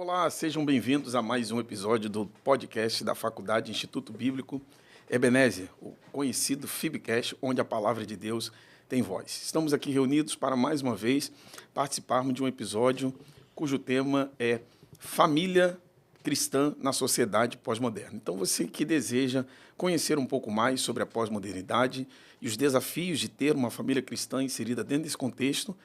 Olá, sejam bem-vindos a mais um episódio do podcast da Faculdade Instituto Bíblico Ebenezer, o conhecido FIBcast, onde a palavra de Deus tem voz. Estamos aqui reunidos para, mais uma vez, participarmos de um episódio cujo tema é Família Cristã na Sociedade Pós-Moderna. Então, você que deseja conhecer um pouco mais sobre a pós-modernidade e os desafios de ter uma família cristã inserida dentro desse contexto,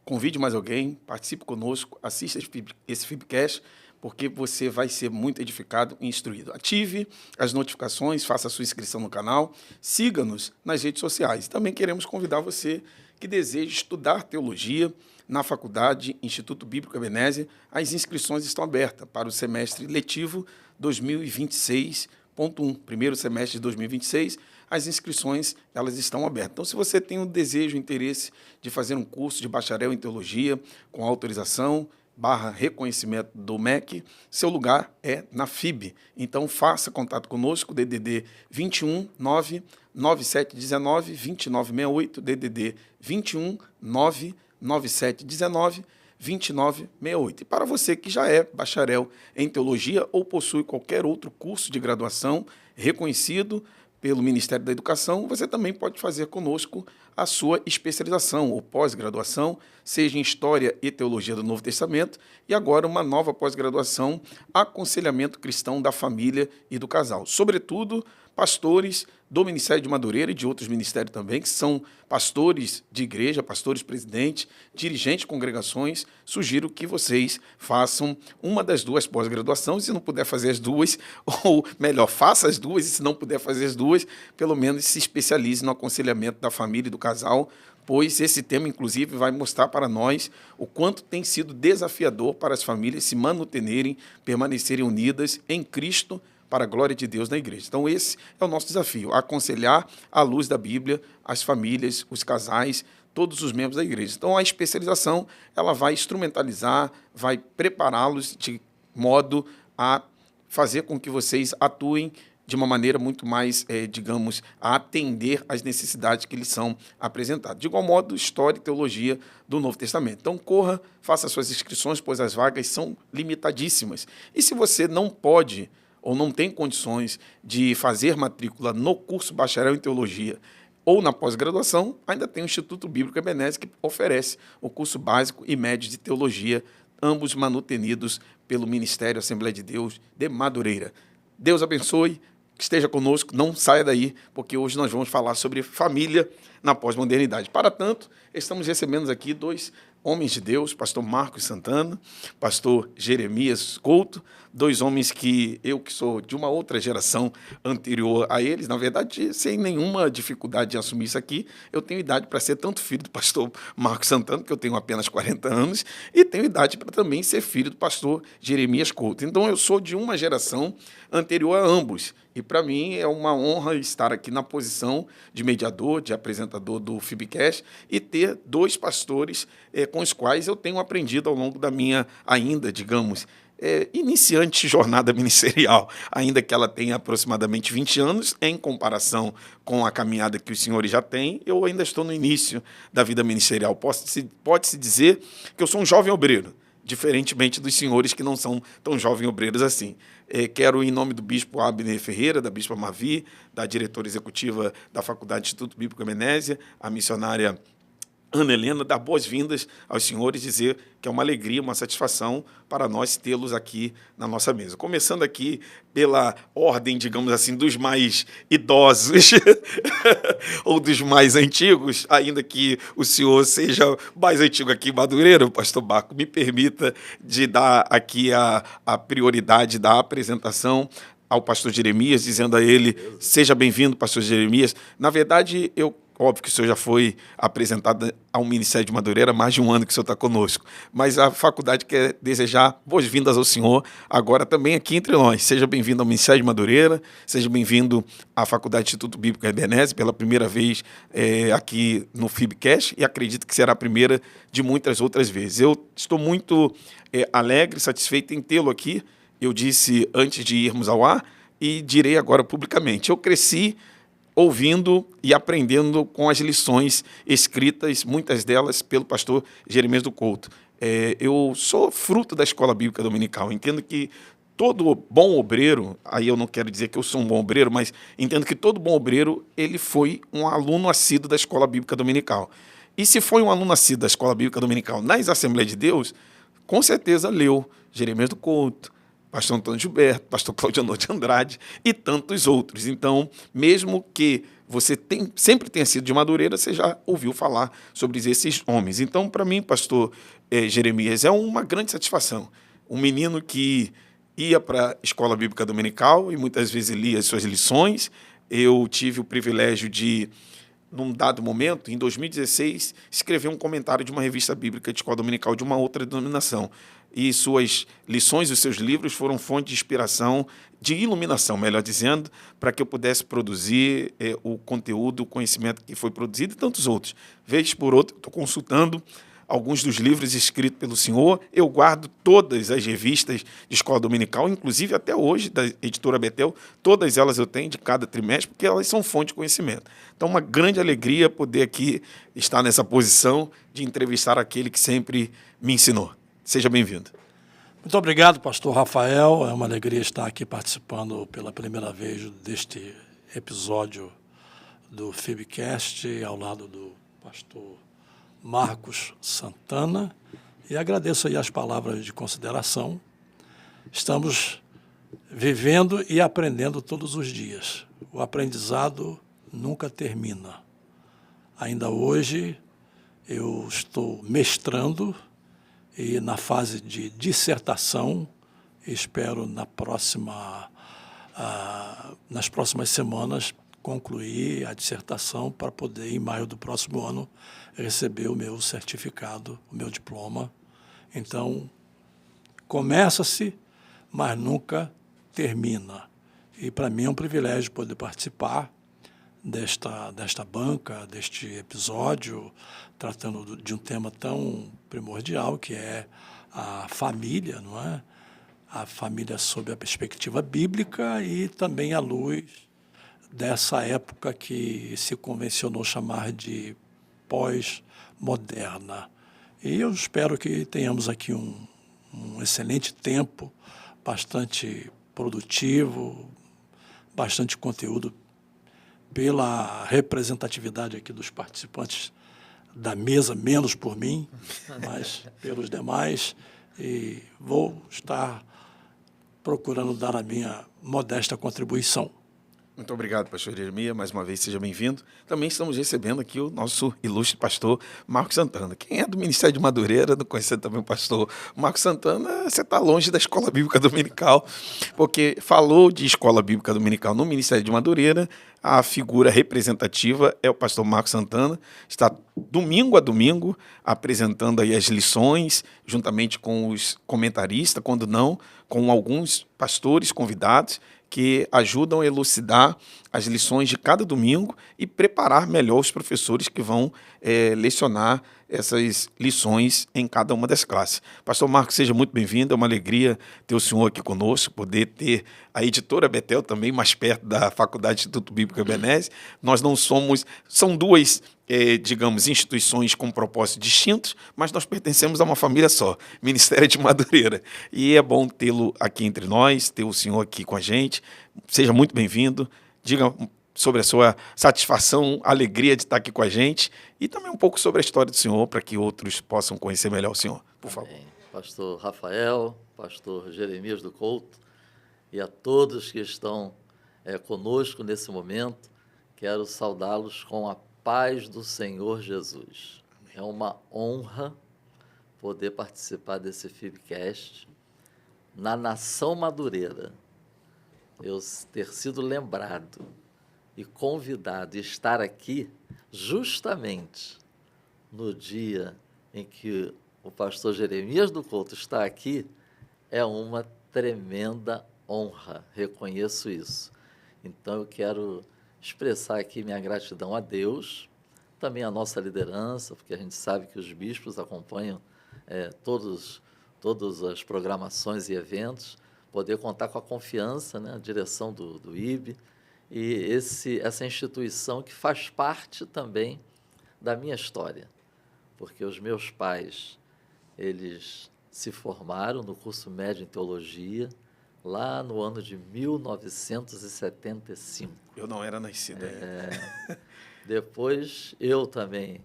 convide mais alguém, participe conosco, assista esse FIBcast, porque você vai ser muito edificado e instruído. Ative as notificações, faça a sua inscrição no canal, siga-nos nas redes sociais. Também queremos convidar você que deseja estudar teologia na Faculdade Instituto Bíblico Ebenezer. As inscrições estão abertas para o semestre letivo 2026.1, primeiro semestre de 2026. As inscrições elas estão abertas. Então, se você tem o desejo, o interesse de fazer um curso de bacharel em teologia com autorização / reconhecimento do MEC, seu lugar é na FIB. Então, faça contato conosco, DDD 21 99719 2968, DDD 21 99719 2968. E para você que já é bacharel em teologia ou possui qualquer outro curso de graduação reconhecido pelo Ministério da Educação, você também pode fazer conosco a sua especialização ou pós-graduação, seja em História e Teologia do Novo Testamento, e agora uma nova pós-graduação, Aconselhamento Cristão da Família e do Casal. Sobretudo, pastores do Ministério de Madureira e de outros ministérios também, que são pastores de igreja, pastores presidentes, dirigentes de congregações, sugiro que vocês façam uma das duas pós-graduações, se não puder fazer as duas, ou melhor, faça as duas, e se não puder fazer as duas, pelo menos se especialize no aconselhamento da família e do casal, pois esse tema, inclusive, vai mostrar para nós o quanto tem sido desafiador para as famílias se manuterem, permanecerem unidas em Cristo, para a glória de Deus na igreja. Então, esse é o nosso desafio, aconselhar à luz da Bíblia as famílias, os casais, todos os membros da igreja. Então, a especialização ela vai instrumentalizar, vai prepará-los de modo a fazer com que vocês atuem de uma maneira muito mais, digamos, a atender às necessidades que lhes são apresentadas. De igual modo, História e Teologia do Novo Testamento. Então, corra, faça suas inscrições, pois as vagas são limitadíssimas. E se você não pode ou não tem condições de fazer matrícula no curso bacharel em teologia ou na pós-graduação, ainda tem o Instituto Bíblico Ebenezer, que oferece o curso básico e médio de teologia, ambos manutenidos pelo Ministério Assembleia de Deus de Madureira. Deus abençoe, que esteja conosco, não saia daí, porque hoje nós vamos falar sobre família na pós-modernidade. Para tanto, estamos recebendo aqui dois homens de Deus, pastor Marcos Santana, pastor Jeremias Couto, dois homens que sou de uma outra geração anterior a eles, na verdade, sem nenhuma dificuldade de assumir isso aqui, eu tenho idade para ser tanto filho do pastor Marcos Santana, que eu tenho apenas 40 anos, e tenho idade para também ser filho do pastor Jeremias Couto. Então, eu sou de uma geração anterior a ambos, e para mim é uma honra estar aqui na posição de mediador, de apresentador do FIBcast e ter dois pastores com os quais eu tenho aprendido ao longo da minha, ainda, digamos, iniciante jornada ministerial, ainda que ela tenha aproximadamente 20 anos, em comparação com a caminhada que os senhores já têm, eu ainda estou no início da vida ministerial. Pode-se dizer que eu sou um jovem obreiro, diferentemente dos senhores que não são tão jovens obreiros assim. Quero, em nome do bispo Abner Ferreira, da bispa Mavi, da diretora executiva da Faculdade Instituto Bíblico Ebenezer, a missionária Ana Helena, dar boas-vindas aos senhores, dizer que é uma alegria, uma satisfação para nós tê-los aqui na nossa mesa. Começando aqui pela ordem, digamos assim, dos mais idosos ou dos mais antigos, ainda que o senhor seja mais antigo aqui em Madureira, pastor Baco, me permita de dar aqui a prioridade da apresentação ao pastor Jeremias, dizendo a ele, seja bem-vindo, pastor Jeremias. Na verdade, óbvio que o senhor já foi apresentado ao Ministério de Madureira há mais de um ano que o senhor está conosco, mas a faculdade quer desejar boas-vindas ao senhor, agora também aqui entre nós. Seja bem-vindo ao Ministério de Madureira, seja bem-vindo à Faculdade Instituto Bíblico Ebenezer, pela primeira vez aqui no FIBcast, e acredito que será a primeira de muitas outras vezes. Eu estou muito alegre, satisfeito em tê-lo aqui. Eu disse antes de irmos ao ar e direi agora publicamente. Eu cresci ouvindo e aprendendo com as lições escritas, muitas delas pelo pastor Jeremias do Couto. eu sou fruto da escola bíblica dominical. Entendo que todo bom obreiro, aí eu não quero dizer que eu sou um bom obreiro, mas entendo que todo bom obreiro, ele foi um aluno assíduo da escola bíblica dominical. E se foi um aluno assíduo da escola bíblica dominical nas Assembleias de Deus, com certeza leu Jeremias do Couto, pastor Antônio Gilberto, pastor Claudio de Andrade e tantos outros. Então, mesmo que você sempre tenha sido de Madureira, você já ouviu falar sobre esses homens. Então, para mim, pastor Jeremias, é uma grande satisfação. Um menino que ia para a escola bíblica dominical e muitas vezes lia as suas lições. Eu tive o privilégio de, num dado momento, em 2016, escrever um comentário de uma revista bíblica de escola dominical de uma outra denominação. E suas lições, os seus livros foram fonte de inspiração, de iluminação, melhor dizendo, para que eu pudesse produzir o conteúdo, o conhecimento que foi produzido e tantos outros. Vez por outra, estou consultando alguns dos livros escritos pelo senhor. Eu guardo todas as revistas de escola dominical, inclusive até hoje, da editora Betel, todas elas eu tenho de cada trimestre, porque elas são fonte de conhecimento. Então, uma grande alegria poder aqui estar nessa posição de entrevistar aquele que sempre me ensinou. Seja bem-vindo. Muito obrigado, pastor Rafael. É uma alegria estar aqui participando pela primeira vez deste episódio do FIBcast, ao lado do pastor Marcos Santana, e agradeço aí as palavras de consideração. Estamos vivendo e aprendendo todos os dias. O aprendizado nunca termina. Ainda hoje eu estou mestrando e na fase de dissertação, espero nas próximas semanas concluir a dissertação para poder, em maio do próximo ano, receber o meu certificado, o meu diploma. Então, começa-se, mas nunca termina. E, para mim, é um privilégio poder participar desta banca, deste episódio, tratando de um tema tão primordial, que é a família, não é? A família sob a perspectiva bíblica e também à luz dessa época que se convencionou chamar de pós-moderna. E eu espero que tenhamos aqui um excelente tempo, bastante produtivo, bastante conteúdo, pela representatividade aqui dos participantes da mesa, menos por mim, mas pelos demais, e vou estar procurando dar a minha modesta contribuição. Muito obrigado, pastor Jeremias. Mais uma vez, seja bem-vindo. Também estamos recebendo aqui o nosso ilustre pastor Marcos Santana. Quem é do Ministério de Madureira, não conhecendo também o pastor Marcos Santana, você está longe da Escola Bíblica Dominical, porque falou de Escola Bíblica Dominical no Ministério de Madureira, a figura representativa é o pastor Marcos Santana, está domingo a domingo apresentando aí as lições, juntamente com os comentaristas, quando não, com alguns pastores convidados, que ajudam a elucidar as lições de cada domingo e preparar melhor os professores que vão lecionar essas lições em cada uma das classes. Pastor Marcos, seja muito bem-vindo, é uma alegria ter o senhor aqui conosco, poder ter a editora Betel também mais perto da Faculdade Instituto Bíblico Ebenezer. Nós não somos, são duas, digamos, instituições com propósitos distintos, mas nós pertencemos a uma família só, Ministério de Madureira. E é bom tê-lo aqui entre nós, ter o senhor aqui com a gente. Seja muito bem-vindo. Diga sobre a sua satisfação, alegria de estar aqui com a gente e também um pouco sobre a história do senhor, para que outros possam conhecer melhor o senhor, por favor. Amém. Pastor Rafael, pastor Jeremias do Couto e a todos que estão conosco nesse momento, quero saudá-los com a paz do Senhor Jesus. É uma honra poder participar desse FIBcast na Nação Madureira. Eu ter sido lembrado e convidado a estar aqui justamente no dia em que o pastor Jeremias do Couto está aqui, é uma tremenda honra, reconheço isso. Então eu quero expressar aqui minha gratidão a Deus, também à nossa liderança, porque a gente sabe que os bispos acompanham todas as programações e eventos, poder contar com a confiança, né, a direção do IB, e essa instituição que faz parte também da minha história, porque os meus pais eles se formaram no curso médio em teologia lá no ano de 1975. Eu não era nascido ainda. Depois, eu também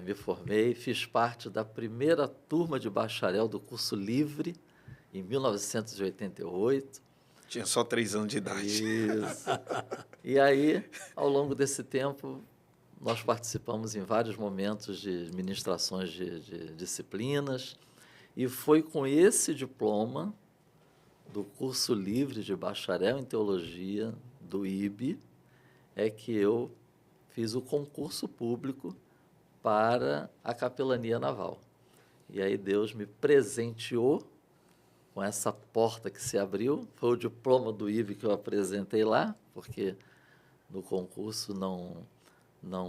me formei, fiz parte da primeira turma de bacharel do curso livre, em 1988. Tinha só 3 anos de idade. Isso. E aí, ao longo desse tempo, nós participamos em vários momentos de ministrações de disciplinas, e foi com esse diploma do curso livre de bacharel em teologia do IB que eu fiz o concurso público para a capelania naval. E aí Deus me presenteou com essa porta que se abriu. Foi o diploma do IB que eu apresentei lá, porque no concurso não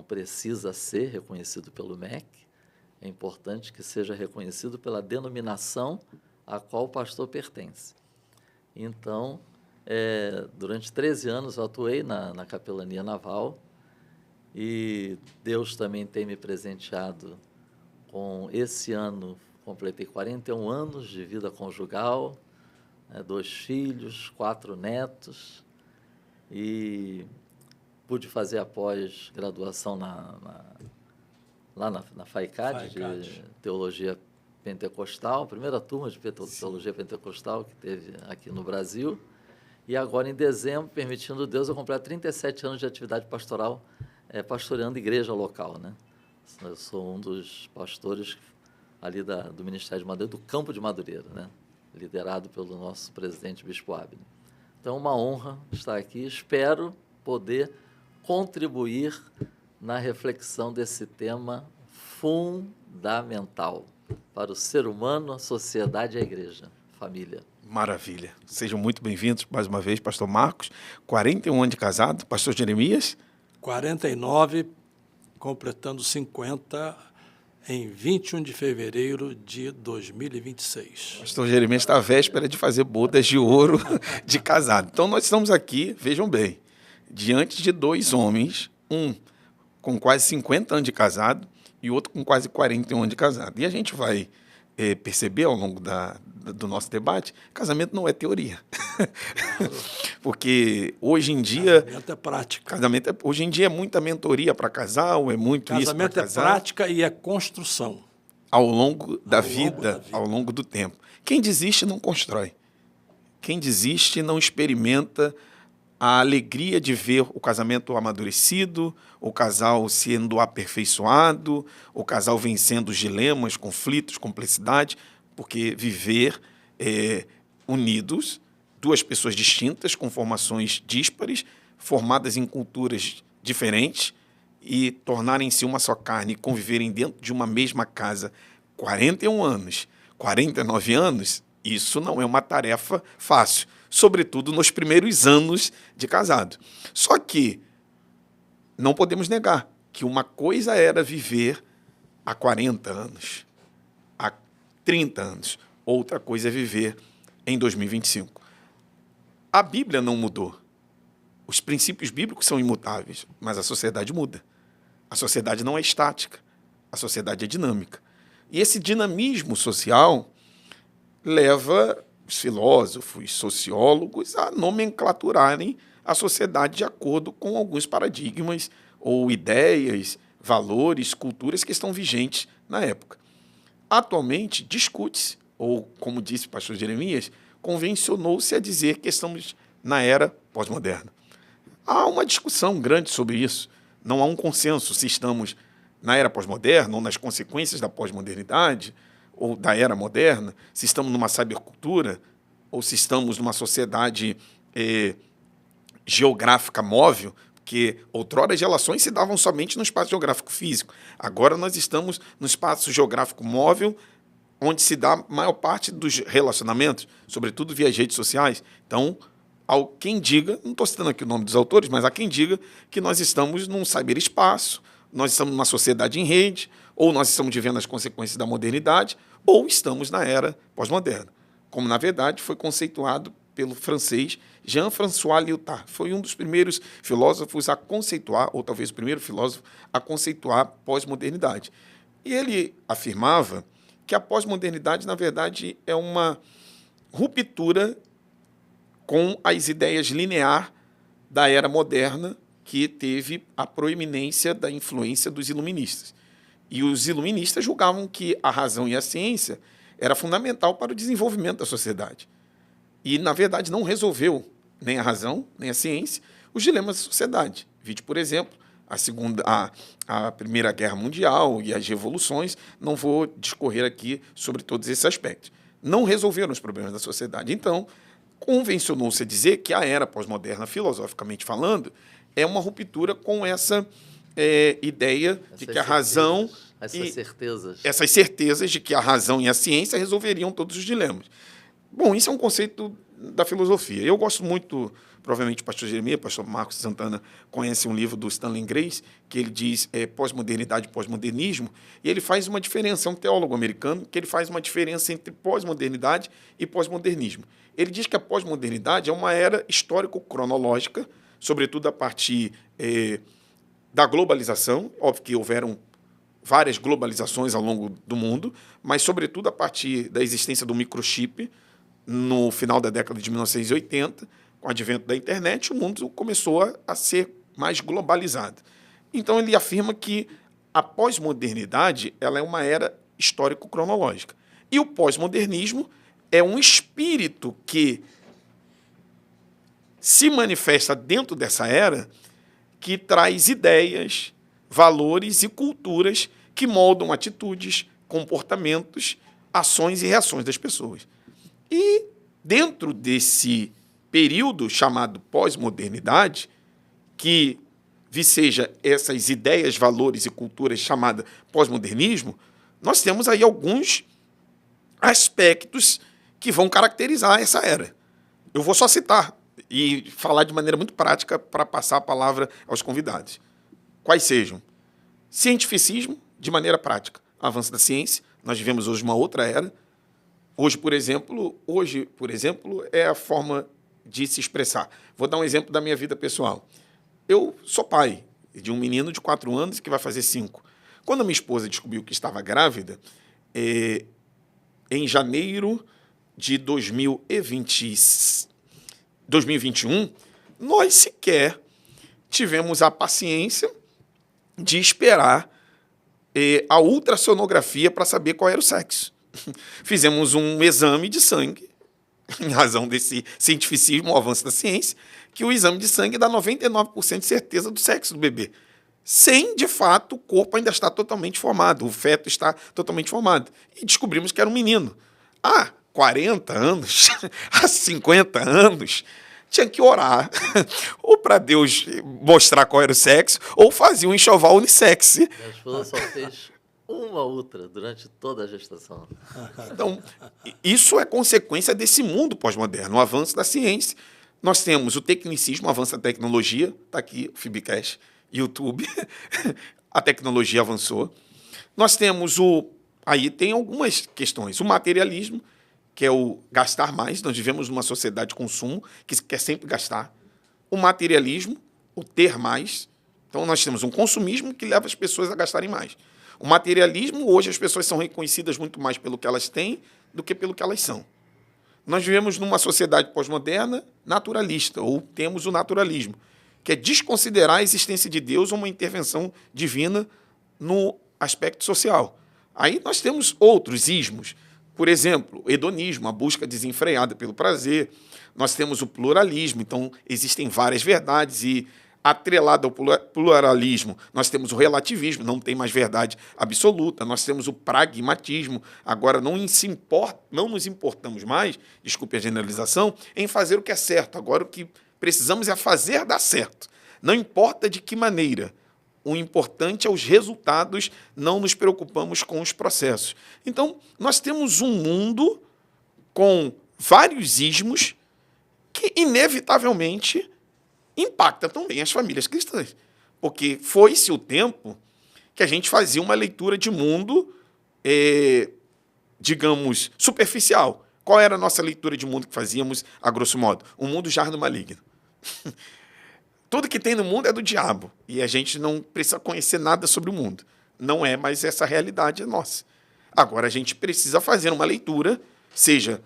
precisa ser reconhecido pelo MEC. É importante que seja reconhecido pela denominação a qual o pastor pertence. Então, durante 13 anos eu atuei na capelania naval, e Deus também tem me presenteado com, esse ano, completei 41 anos de vida conjugal, 2 filhos, 4 netos, e pude fazer a pós-graduação lá na FAICAD, de Teologia Pentecostal, a primeira turma de Teologia Pentecostal que teve aqui no Brasil. E agora, em dezembro, permitindo Deus, eu completo 37 anos de atividade pastoral, pastoreando igreja local, né? Eu sou um dos pastores ali do Ministério de Madureira, do Campo de Madureira, né? Liderado pelo nosso presidente Bispo Abner. Então, é uma honra estar aqui. Espero poder contribuir na reflexão desse tema fundamental para o ser humano, a sociedade e a igreja, família. Maravilha. Sejam muito bem-vindos mais uma vez, pastor Marcos. 41 anos de casado. Pastor Jeremias? 49, completando 50 em 21 de fevereiro de 2026. Pastor Jeremias está à véspera de fazer bodas de ouro de casado. Então, nós estamos aqui, vejam bem, diante de 2 homens, um com quase 50 anos de casado e outro com quase 41 anos de casado. E a gente vai perceber ao longo do nosso debate, casamento não é teoria. Porque hoje em dia... Casamento é prática. Hoje em dia é muita mentoria para casal, é muito isso para casal. Casamento é prática e é construção. Ao longo da vida, ao longo do tempo. Quem desiste não constrói. Quem desiste não experimenta a alegria de ver o casamento amadurecido, o casal sendo aperfeiçoado, o casal vencendo os dilemas, conflitos, complexidade, porque viver unidos, 2 pessoas distintas, com formações díspares, formadas em culturas diferentes, e tornarem-se uma só carne e conviverem dentro de uma mesma casa 41 anos, 49 anos, isso não é uma tarefa fácil, sobretudo nos primeiros anos de casado. Só que não podemos negar que uma coisa era viver há 40 anos, há 30 anos, outra coisa é viver em 2025. A Bíblia não mudou. Os princípios bíblicos são imutáveis, mas a sociedade muda. A sociedade não é estática, a sociedade é dinâmica. E esse dinamismo social leva os filósofos, sociólogos a nomenclaturarem a sociedade de acordo com alguns paradigmas ou ideias, valores, culturas que estão vigentes na época. Atualmente, discute-se, ou como disse o pastor Jeremias, convencionou-se a dizer que estamos na era pós-moderna. Há uma discussão grande sobre isso. Não há um consenso se estamos na era pós-moderna ou nas consequências da pós-modernidade ou da era moderna, se estamos numa cybercultura ou se estamos numa sociedade geográfica móvel, porque outrora as relações se davam somente no espaço geográfico físico. Agora nós estamos no espaço geográfico móvel, onde se dá a maior parte dos relacionamentos, sobretudo via redes sociais. Então, há quem diga, não estou citando aqui o nome dos autores, mas há quem diga que nós estamos num cyberespaço, nós estamos numa sociedade em rede, ou nós estamos vivendo as consequências da modernidade, ou estamos na era pós-moderna, como, na verdade, foi conceituado pelo francês Jean-François Lyotard. Foi um dos primeiros filósofos a conceituar, ou talvez o primeiro filósofo a conceituar pós-modernidade. E ele afirmava que a pós-modernidade, na verdade, é uma ruptura com as ideias linear da era moderna, que teve a proeminência da influência dos iluministas. E os iluministas julgavam que a razão e a ciência era fundamental para o desenvolvimento da sociedade. E, na verdade, não resolveu nem a razão, nem a ciência, os dilemas da sociedade. Vide, por exemplo, a Primeira Guerra Mundial e as revoluções. Não vou discorrer aqui sobre todos esses aspectos. Não resolveram os problemas da sociedade. Então, convencionou-se a dizer que a era pós-moderna, filosoficamente falando, é uma ruptura com essa ideia de que a razão... Essas certezas de que a razão e a ciência resolveriam todos os dilemas. Bom, isso é um conceito da filosofia. Eu gosto muito, provavelmente o pastor Jeremias, o pastor Marcos Santana conhece um livro do Stanley Grace, que ele diz pós-modernidade e pós-modernismo, e ele faz uma diferença, é um teólogo americano, que ele faz uma diferença entre pós-modernidade e pós-modernismo. Ele diz que a pós-modernidade é uma era histórico-cronológica, sobretudo a partir da globalização. Óbvio que houveram várias globalizações ao longo do mundo, mas, sobretudo, a partir da existência do microchip, no final da década de 1980, com o advento da internet, o mundo começou a ser mais globalizado. Então, ele afirma que a pós-modernidade ela é uma era histórico-cronológica. E o pós-modernismo é um espírito que se manifesta dentro dessa era, que traz ideias, valores e culturas que moldam atitudes, comportamentos, ações e reações das pessoas. E dentro desse período chamado pós-modernidade, que viceja essas ideias, valores e culturas chamada pós-modernismo, nós temos aí alguns aspectos que vão caracterizar essa era. Eu vou só citar e falar de maneira muito prática para passar a palavra aos convidados. Quais sejam? Cientificismo, de maneira prática. Avanço da ciência. Nós vivemos hoje uma outra era. Hoje, por exemplo, é a forma de se expressar. Vou dar um exemplo da minha vida pessoal. Eu sou pai de um menino de 4 anos que vai fazer 5. Quando a minha esposa descobriu que estava grávida, em janeiro de 2021, nós sequer tivemos a paciência de esperar a ultrassonografia para saber qual era o sexo. Fizemos um exame de sangue, em razão desse cientificismo, o avanço da ciência, que o exame de sangue dá 99% de certeza do sexo do bebê. Sem, de fato, o corpo ainda está totalmente formado, o feto está totalmente formado. E descobrimos que era um menino. Há 40 anos, há 50 anos, tinha que orar ou para Deus mostrar qual era o sexo, ou fazia um enxoval unissex. Minha esposa só fez uma outra durante toda a gestação. Então, isso é consequência desse mundo pós-moderno, o avanço da ciência. Nós temos o tecnicismo, o avanço da tecnologia, está aqui o Fibcast, YouTube, a tecnologia avançou. Nós temos aí tem algumas questões, o materialismo, que é o gastar mais. Nós vivemos numa sociedade de consumo que quer sempre gastar. O materialismo, o ter mais. Então, nós temos um consumismo que leva as pessoas a gastarem mais. O materialismo, hoje, as pessoas são reconhecidas muito mais pelo que elas têm do que pelo que elas são. Nós vivemos numa sociedade pós-moderna naturalista, ou temos o naturalismo, que é desconsiderar a existência de Deus ou uma intervenção divina no aspecto social. Aí nós temos outros ismos. Por exemplo, o hedonismo, a busca desenfreada pelo prazer. Nós temos o pluralismo, então existem várias verdades e, atrelado ao pluralismo, nós temos o relativismo, não tem mais verdade absoluta. Nós temos o pragmatismo, agora não nos importamos mais, desculpe a generalização, em fazer o que é certo. Agora o que precisamos é fazer dar certo. Não importa de que maneira. O importante é os resultados, não nos preocupamos com os processos. Então, nós temos um mundo com vários ismos que, inevitavelmente, impacta também as famílias cristãs. Porque foi-se o tempo que a gente fazia uma leitura de mundo, digamos, superficial. Qual era a nossa leitura de mundo que fazíamos, a grosso modo? Um mundo jardo maligno. Tudo que tem no mundo é do diabo. E a gente não precisa conhecer nada sobre o mundo. Não é, mas essa realidade é nossa. Agora, a gente precisa fazer uma leitura, seja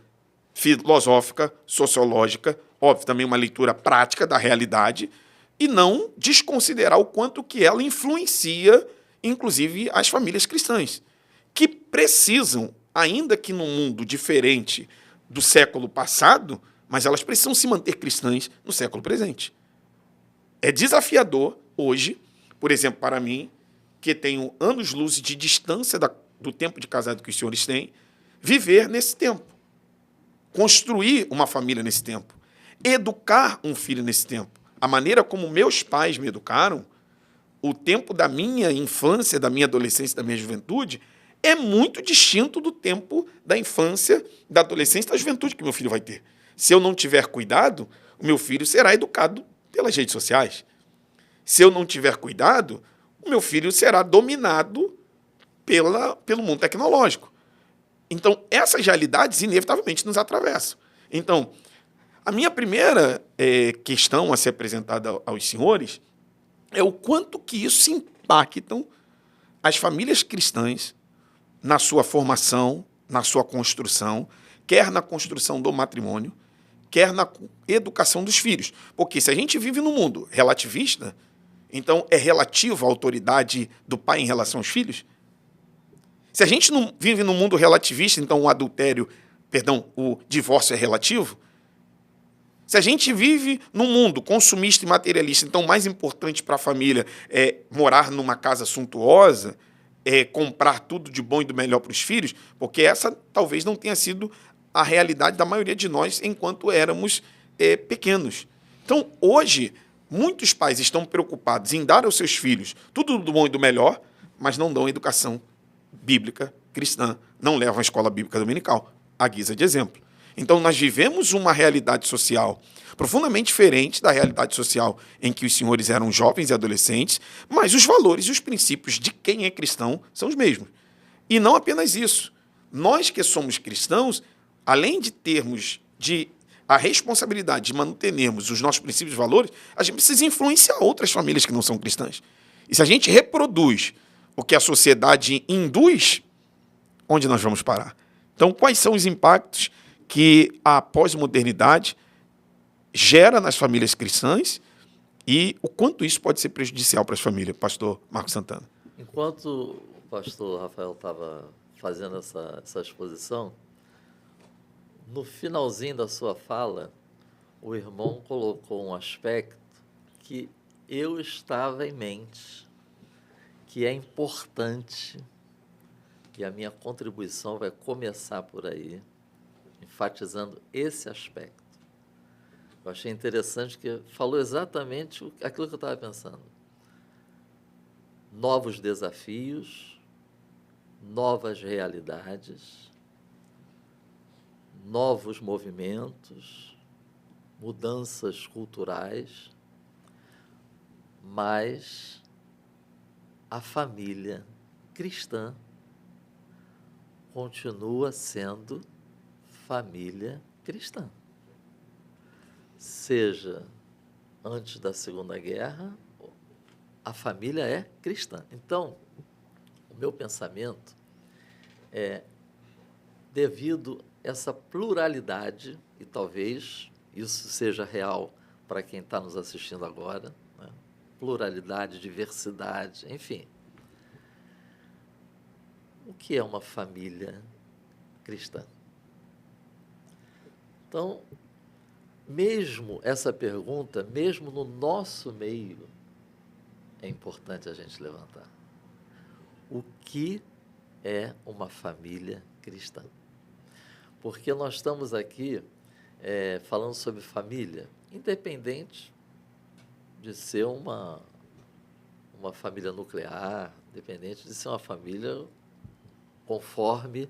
filosófica, sociológica, óbvio, também uma leitura prática da realidade, e não desconsiderar o quanto que ela influencia, inclusive, as famílias cristãs, que precisam, ainda que num mundo diferente do século passado, mas elas precisam se manter cristãs no século presente. É desafiador hoje, por exemplo, para mim, que tenho anos-luz de distância do tempo de casado que os senhores têm, viver nesse tempo, construir uma família nesse tempo, educar um filho nesse tempo. A maneira como meus pais me educaram, o tempo da minha infância, da minha adolescência, da minha juventude, é muito distinto do tempo da infância, da adolescência e da juventude que meu filho vai ter. Se eu não tiver cuidado, o meu filho será educado pelas redes sociais. Se eu não tiver cuidado, o meu filho será dominado pelo mundo tecnológico. Então, essas realidades inevitavelmente nos atravessam. Então, a minha primeira questão a ser apresentada aos senhores é o quanto que isso impactam as famílias cristãs na sua formação, na sua construção, quer na construção do matrimônio, quer na educação dos filhos. Porque se a gente vive num mundo relativista, então é relativa a autoridade do pai em relação aos filhos. Se a gente não vive num mundo relativista, então o divórcio é relativo. Se a gente vive num mundo consumista e materialista, então o mais importante para a família é morar numa casa suntuosa, é comprar tudo de bom e do melhor para os filhos, porque essa talvez não tenha sido a realidade da maioria de nós enquanto éramos pequenos. Então, hoje, muitos pais estão preocupados em dar aos seus filhos tudo do bom e do melhor, mas não dão educação bíblica cristã, não levam à escola bíblica dominical, à guisa de exemplo. Então, nós vivemos uma realidade social profundamente diferente da realidade social em que os senhores eram jovens e adolescentes, mas os valores e os princípios de quem é cristão são os mesmos. E não apenas isso. Nós que somos cristãos, além de termos a responsabilidade de mantermos os nossos princípios e valores, a gente precisa influenciar outras famílias que não são cristãs. E se a gente reproduz o que a sociedade induz, onde nós vamos parar? Então, quais são os impactos que a pós-modernidade gera nas famílias cristãs e o quanto isso pode ser prejudicial para as famílias, pastor Marcos Santana? Enquanto o pastor Rafael estava fazendo essa exposição, no finalzinho da sua fala, o irmão colocou um aspecto que eu estava em mente, que é importante, e a minha contribuição vai começar por aí, enfatizando esse aspecto. Eu achei interessante que falou exatamente aquilo que eu estava pensando. Novos desafios, novas realidades, novos movimentos, mudanças culturais, mas a família cristã continua sendo família cristã. Seja antes da Segunda Guerra, a família é cristã. Então, o meu pensamento é, devido a essa pluralidade, e talvez isso seja real para quem está nos assistindo agora, né? Pluralidade, diversidade, enfim. O que é uma família cristã? Então, mesmo essa pergunta, mesmo no nosso meio, é importante a gente levantar. O que é uma família cristã? Porque nós estamos aqui falando sobre família, independente de ser uma família nuclear, independente de ser uma família conforme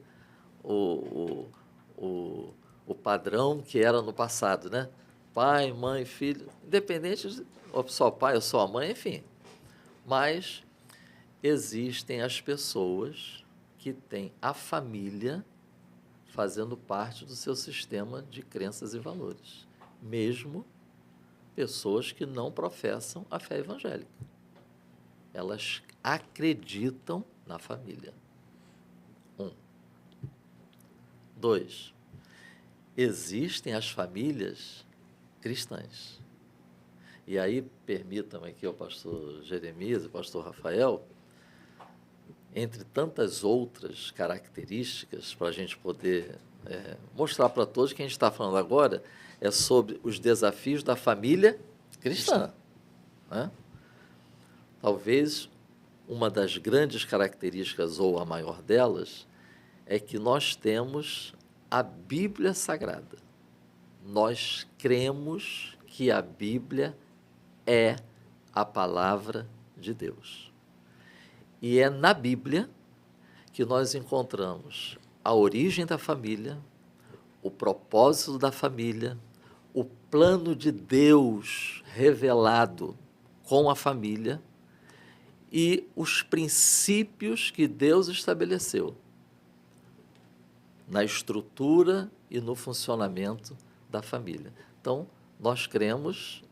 o padrão que era no passado, né? Pai, mãe, filho, independente de ou só pai ou só mãe, enfim. Mas existem as pessoas que têm a família fazendo parte do seu sistema de crenças e valores, mesmo pessoas que não professam a fé evangélica. Elas acreditam na família. 2, existem as famílias cristãs. E aí, permitam aqui ao pastor Jeremias e ao pastor Rafael, entre tantas outras características, para a gente poder mostrar para todos que a gente está falando agora é sobre os desafios da família cristã. Né? Talvez uma das grandes características, ou a maior delas, é que nós temos a Bíblia Sagrada. Nós cremos que a Bíblia é a palavra de Deus. E é na Bíblia que nós encontramos a origem da família, o propósito da família, o plano de Deus revelado com a família e os princípios que Deus estabeleceu na estrutura e no funcionamento da família. Então, nós cremos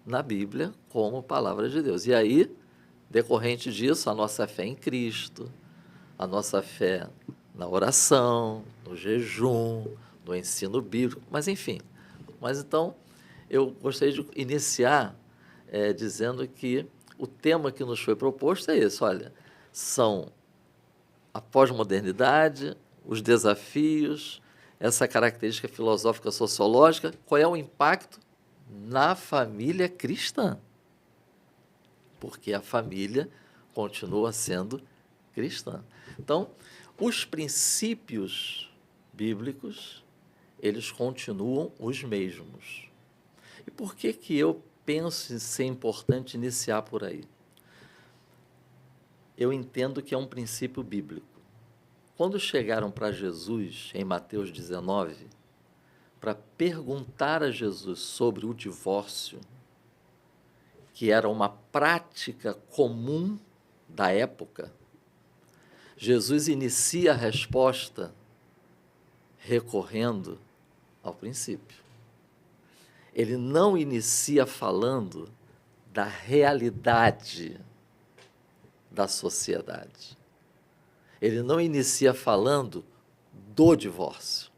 na Bíblia como palavra de Deus. E aí, decorrente disso, a nossa fé em Cristo, a nossa fé na oração, no jejum, no ensino bíblico, mas enfim. Mas então, eu gostaria de iniciar dizendo que o tema que nos foi proposto é esse, olha, são a pós-modernidade, os desafios, essa característica filosófica sociológica, qual é o impacto na família cristã? Porque a família continua sendo cristã. Então, os princípios bíblicos, eles continuam os mesmos. E por que eu penso em ser importante iniciar por aí? Eu entendo que é um princípio bíblico. Quando chegaram para Jesus, em Mateus 19, para perguntar a Jesus sobre o divórcio, que era uma prática comum da época, Jesus inicia a resposta recorrendo ao princípio. Ele não inicia falando da realidade da sociedade. Ele não inicia falando do divórcio.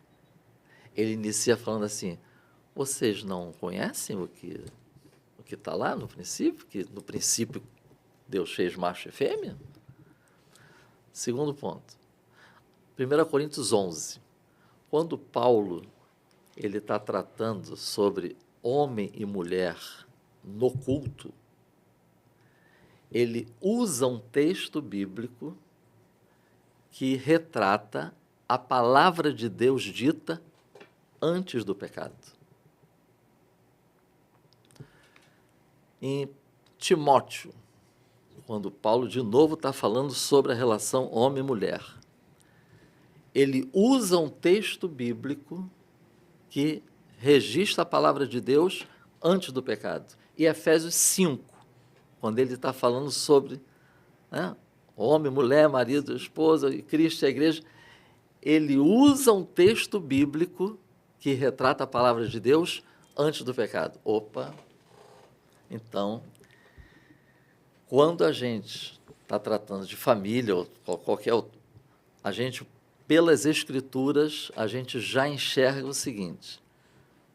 Ele inicia falando assim, vocês não conhecem o que está lá no princípio? Que no princípio Deus fez macho e fêmea? Segundo ponto, 1 Coríntios 11, quando Paulo está tratando sobre homem e mulher no culto, ele usa um texto bíblico que retrata a palavra de Deus dita antes do pecado. Em Timóteo, quando Paulo de novo está falando sobre a relação homem e mulher, ele usa um texto bíblico que registra a palavra de Deus antes do pecado. E Efésios 5, quando ele está falando sobre homem, mulher, marido, esposa, e Cristo e a igreja, ele usa um texto bíblico que retrata a palavra de Deus antes do pecado. Opa! Então, quando a gente está tratando de família ou qualquer outro, a gente, pelas Escrituras, a gente já enxerga o seguinte,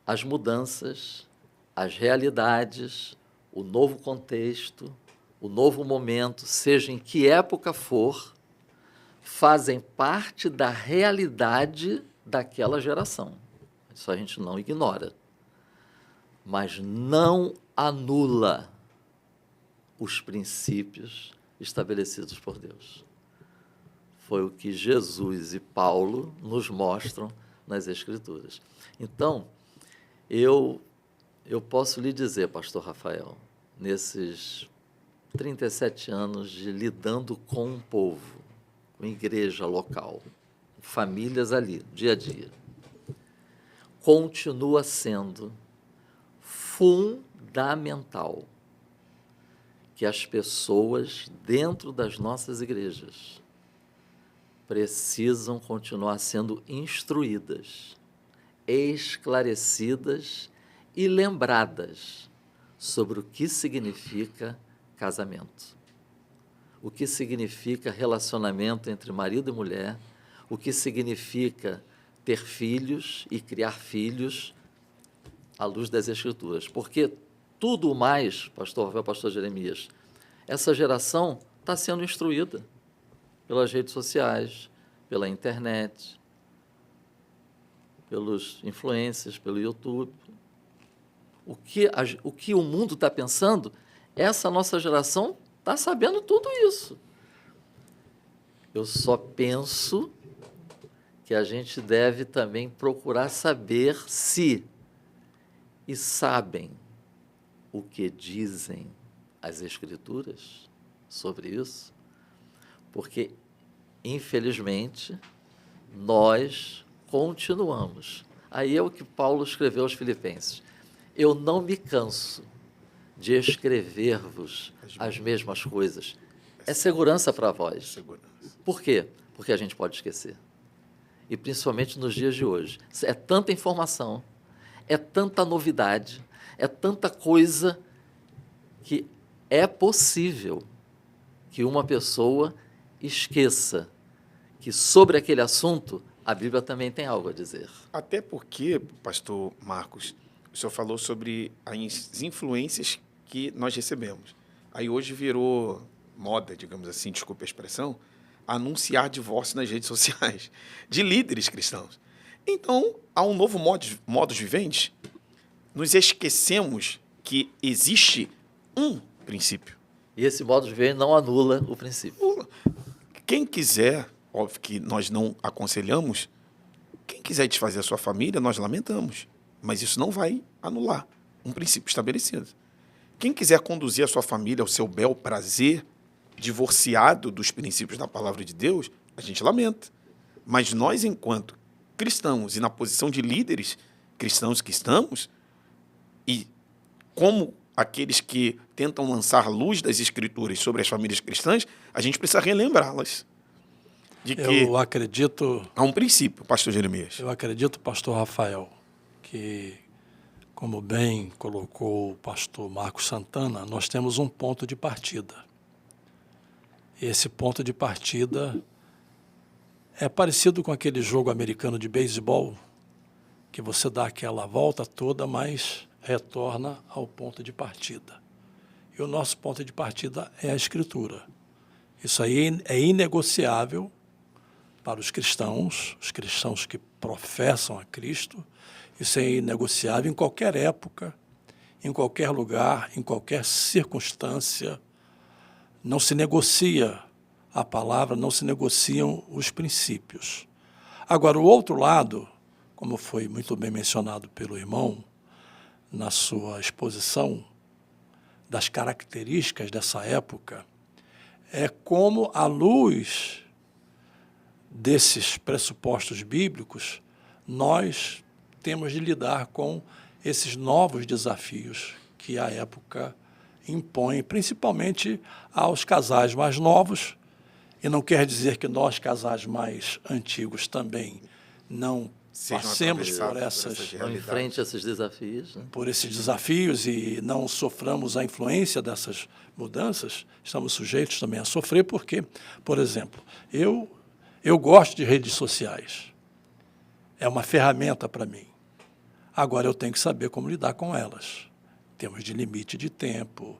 as mudanças, as realidades, o novo contexto, o novo momento, seja em que época for, fazem parte da realidade daquela geração. Isso a gente não ignora. Mas não anula os princípios estabelecidos por Deus. Foi o que Jesus e Paulo nos mostram nas Escrituras. Então, eu posso lhe dizer, pastor Rafael, nesses 37 anos de lidando com um povo, com igreja local, famílias ali, dia a dia, continua sendo fundamental que as pessoas dentro das nossas igrejas precisam continuar sendo instruídas, esclarecidas e lembradas sobre o que significa casamento, o que significa relacionamento entre marido e mulher, o que significa ter filhos e criar filhos à luz das Escrituras. Porque tudo mais, pastor Rafael, pastor Jeremias, essa geração está sendo instruída pelas redes sociais, pela internet, pelos influencers, pelo YouTube. O que o mundo está pensando, essa nossa geração está sabendo tudo isso. Eu só penso que a gente deve também procurar saber se e sabem o que dizem as Escrituras sobre isso, porque, infelizmente, nós continuamos. Aí é o que Paulo escreveu aos Filipenses. Eu não me canso de escrever-vos as mesmas coisas. É segurança para vós. Por quê? Porque a gente pode esquecer. E principalmente nos dias de hoje. É tanta informação, é tanta novidade, é tanta coisa que é possível que uma pessoa esqueça que sobre aquele assunto a Bíblia também tem algo a dizer. Até porque, pastor Marcos, o senhor falou sobre as influências que nós recebemos. Aí hoje virou moda, digamos assim, desculpa a expressão, anunciar divórcio nas redes sociais de líderes cristãos. Então, há um novo modus vivendi. Nos esquecemos que existe um princípio. E esse modus vivendi não anula o princípio. Quem quiser, óbvio que nós não aconselhamos, quem quiser desfazer a sua família, nós lamentamos. Mas isso não vai anular um princípio estabelecido. Quem quiser conduzir a sua família ao seu bel prazer, divorciado dos princípios da palavra de Deus, a gente lamenta. Mas nós, enquanto cristãos e na posição de líderes cristãos que estamos, e como aqueles que tentam lançar luz das Escrituras sobre as famílias cristãs, a gente precisa relembrá-las. De que Eu acredito... há um princípio, pastor Jeremias. Eu acredito, pastor Rafael, que, como bem colocou o pastor Marcos Santana, nós temos um ponto de partida. Esse ponto de partida é parecido com aquele jogo americano de beisebol, que você dá aquela volta toda, mas retorna ao ponto de partida. E o nosso ponto de partida é a Escritura. Isso aí é inegociável para os cristãos que professam a Cristo. Isso é inegociável em qualquer época, em qualquer lugar, em qualquer circunstância. Não se negocia a palavra, não se negociam os princípios. Agora, o outro lado, como foi muito bem mencionado pelo irmão na sua exposição das características dessa época, é como, à luz desses pressupostos bíblicos, nós temos de lidar com esses novos desafios que a época impõe, principalmente aos casais mais novos, e não quer dizer que nós, casais mais antigos, também não passemos por essas... Não enfrente esses desafios. Né? Por esses desafios e não soframos a influência dessas mudanças, estamos sujeitos também a sofrer, porque, por exemplo, eu gosto de redes sociais. É uma ferramenta para mim. Agora, eu tenho que saber como lidar com elas. Em termos de limite de tempo,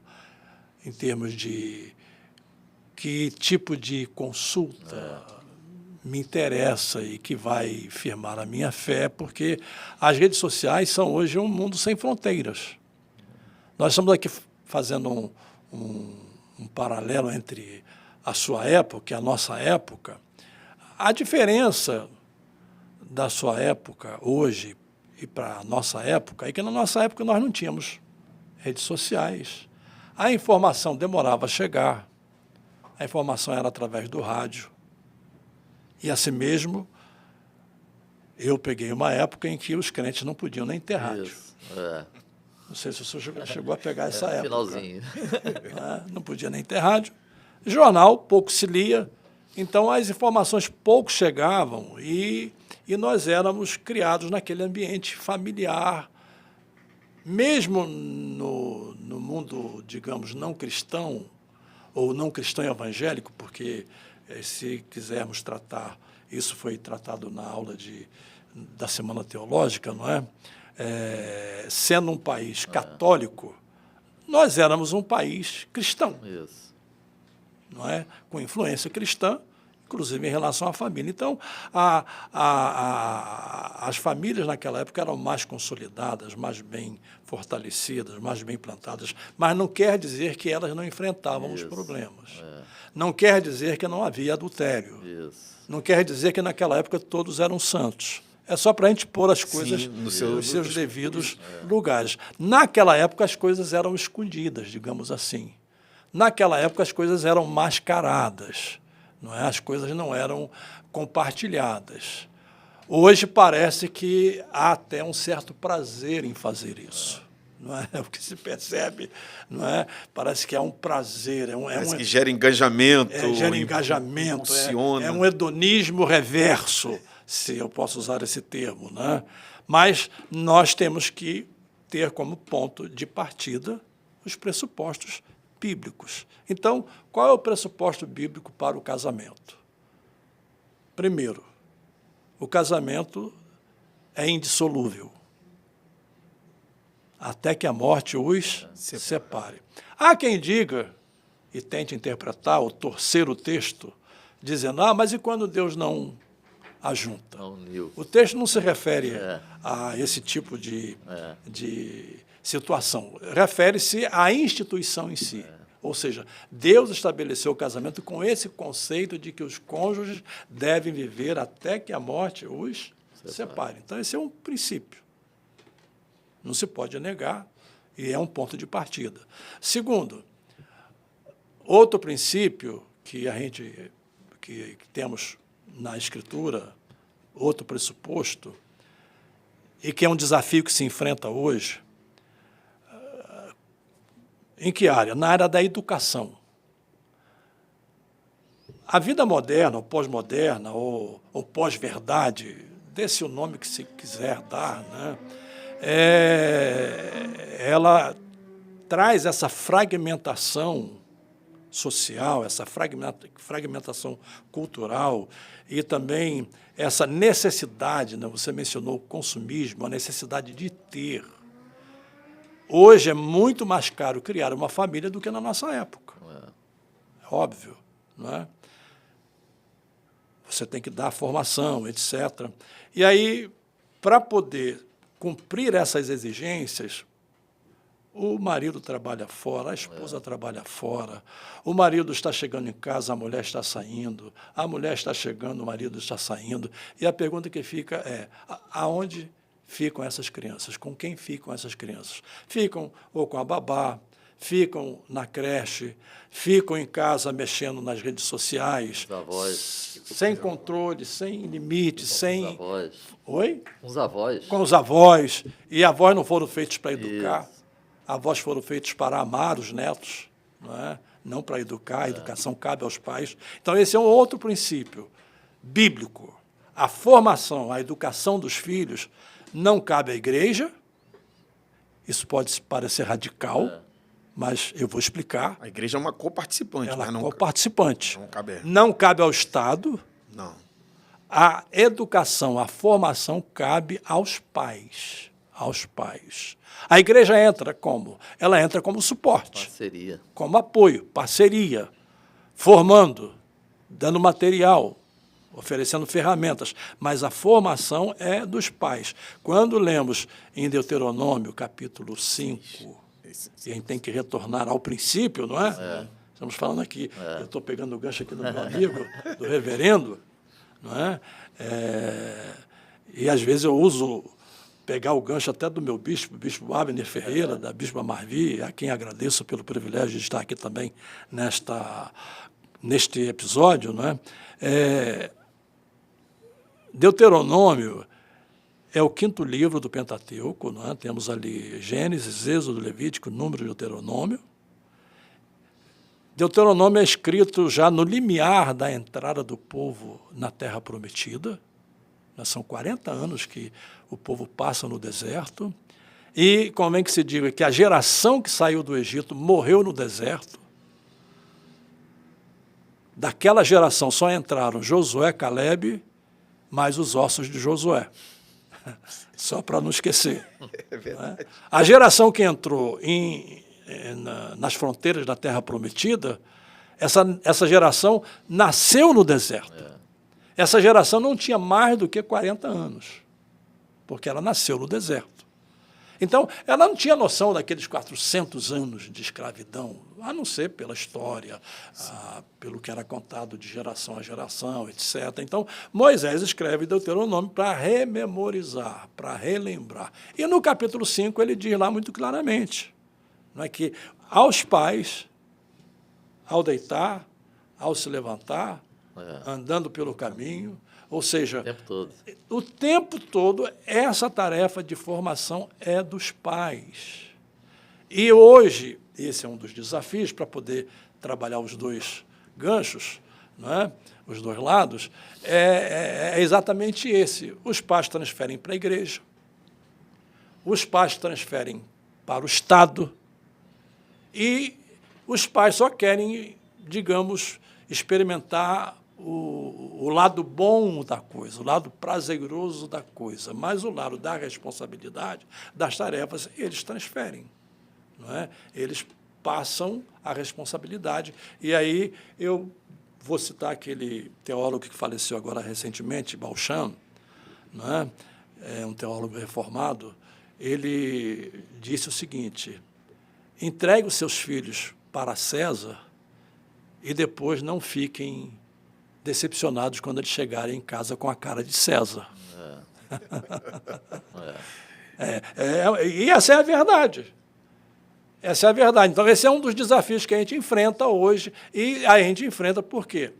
em termos de que tipo de consulta me interessa e que vai firmar a minha fé, porque as redes sociais são hoje um mundo sem fronteiras. Nós estamos aqui fazendo um paralelo entre a sua época e a nossa época. A diferença da sua época hoje e para a nossa época é que na nossa época nós não tínhamos redes sociais. A informação demorava a chegar, a informação era através do rádio. E assim mesmo, eu peguei uma época em que os crentes não podiam nem ter rádio. Isso, é. Não sei se o senhor chegou a pegar essa época. Finalzinho. Não podia nem ter rádio. Jornal, pouco se lia. Então, as informações pouco chegavam e nós éramos criados naquele ambiente familiar. Mesmo no mundo, digamos, não cristão, ou não cristão evangélico, porque, se quisermos tratar, isso foi tratado na aula da Semana Teológica, não é? Sendo um país católico, nós éramos um país cristão, Isso. não é? Com influência cristã, inclusive em relação à família. Então, as famílias naquela época eram mais consolidadas, mais bem fortalecidas, mais bem plantadas, mas não quer dizer que elas não enfrentavam os problemas. Não quer dizer que não havia adultério. Isso. Não quer dizer que naquela época todos eram santos. É só para a gente pôr as coisas nos seus devidos lugares. Naquela época as coisas eram escondidas, digamos assim. Naquela época as coisas eram mascaradas, não é? As coisas não eram compartilhadas. Hoje parece que há até um certo prazer em fazer isso. Não é o que se percebe, não é? Parece que é um prazer, parece que gera engajamento, gera engajamento, é um hedonismo reverso, se eu posso usar esse termo, né? Mas nós temos que ter como ponto de partida os pressupostos bíblicos. Então, qual é o pressuposto bíblico para o casamento? Primeiro, o casamento é indissolúvel, até que a morte os separe. Há quem diga, e tente interpretar ou torcer o texto, dizendo, mas e quando Deus não ajunta? Não uniu. O texto não se refere a esse tipo de situação. Refere-se à instituição em si. Ou seja, Deus estabeleceu o casamento com esse conceito de que os cônjuges devem viver até que a morte os separe. Então, esse é um princípio. Não se pode negar e é um ponto de partida. Segundo, outro princípio que que temos na Escritura, outro pressuposto, e que é um desafio que se enfrenta hoje, em que área? Na área da educação. A vida moderna, ou pós-moderna, ou pós-verdade, desse o nome que se quiser dar, né? Ela traz essa fragmentação social, essa fragmentação cultural e também essa necessidade, né? Você mencionou o consumismo, a necessidade de ter. Hoje é muito mais caro criar uma família do que na nossa época. É óbvio, não é? Você tem que dar formação, etc. E aí, para poder cumprir essas exigências, o marido trabalha fora, a esposa trabalha fora, o marido está chegando em casa, a mulher está saindo, a mulher está chegando, o marido está saindo. E a pergunta que fica é, aonde ficam essas crianças? Com quem ficam essas crianças? Ficam ou com a babá, ficam na creche, ficam em casa mexendo nas redes sociais, os avós, sem controle, sem limite, sem... Os avós. Oi? Os avós. Com os avós. E avós não foram feitos para educar. Isso. Avós foram feitos para amar os netos, não é? Não para educar. A educação cabe aos pais. Então, esse é um outro princípio bíblico. A formação, a educação dos filhos não cabe à igreja. Isso pode parecer radical, mas eu vou explicar. A igreja é uma coparticipante. Ela é não, coparticipante. Não não cabe ao Estado. Não. A educação, a formação cabe aos pais. Aos pais. A igreja entra como? Ela entra como suporte. Parceria. Como apoio, parceria, formando, dando material, oferecendo ferramentas, mas a formação é dos pais. Quando lemos em Deuteronômio, capítulo 5, e a gente tem que retornar ao princípio, não é? Estamos falando aqui, eu estou pegando o gancho aqui do meu amigo, do reverendo, não é? E às vezes eu uso pegar o gancho até do meu bispo, o bispo Abner Ferreira, da bispa Marvi, a quem agradeço pelo privilégio de estar aqui também neste episódio, não é? Deuteronômio é o 5º livro do Pentateuco, não é? Temos ali Gênesis, Êxodo, Levítico, Número e Deuteronômio. Deuteronômio é escrito já no limiar da entrada do povo na Terra Prometida. São 40 anos que o povo passa no deserto. E convém que se diga que a geração que saiu do Egito morreu no deserto. Daquela geração só entraram Josué, Calebe, mais os ossos de Josué. Só para não esquecer. É verdade. A geração que entrou nas fronteiras da Terra Prometida, essa geração nasceu no deserto. Essa geração não tinha mais do que 40 anos, porque ela nasceu no deserto. Então, ela não tinha noção daqueles 400 anos de escravidão, a não ser pela história, pelo que era contado de geração a geração, etc. Então, Moisés escreve Deuteronômio para rememorizar, para relembrar. E no capítulo 5 ele diz lá muito claramente, não é, que aos pais, ao deitar, ao se levantar, andando pelo caminho, ou seja, o tempo todo essa tarefa de formação é dos pais. E hoje, esse é um dos desafios para poder trabalhar os dois ganchos, não é? Os dois lados, é exatamente esse. Os pais transferem para a igreja, os pais transferem para o Estado e os pais só querem, digamos, experimentar o lado bom da coisa, o lado prazeroso da coisa, mas o lado da responsabilidade, das tarefas, eles transferem, não é? Eles passam a responsabilidade. E aí eu vou citar aquele teólogo que faleceu agora recentemente, Beauchamp, não é? É um teólogo reformado. Ele disse o seguinte: entregue os seus filhos para César e depois não fiquem decepcionados quando eles chegarem em casa com a cara de César. E essa é a verdade. Essa é a verdade. Então, esse é um dos desafios que a gente enfrenta hoje. E a gente enfrenta por quê?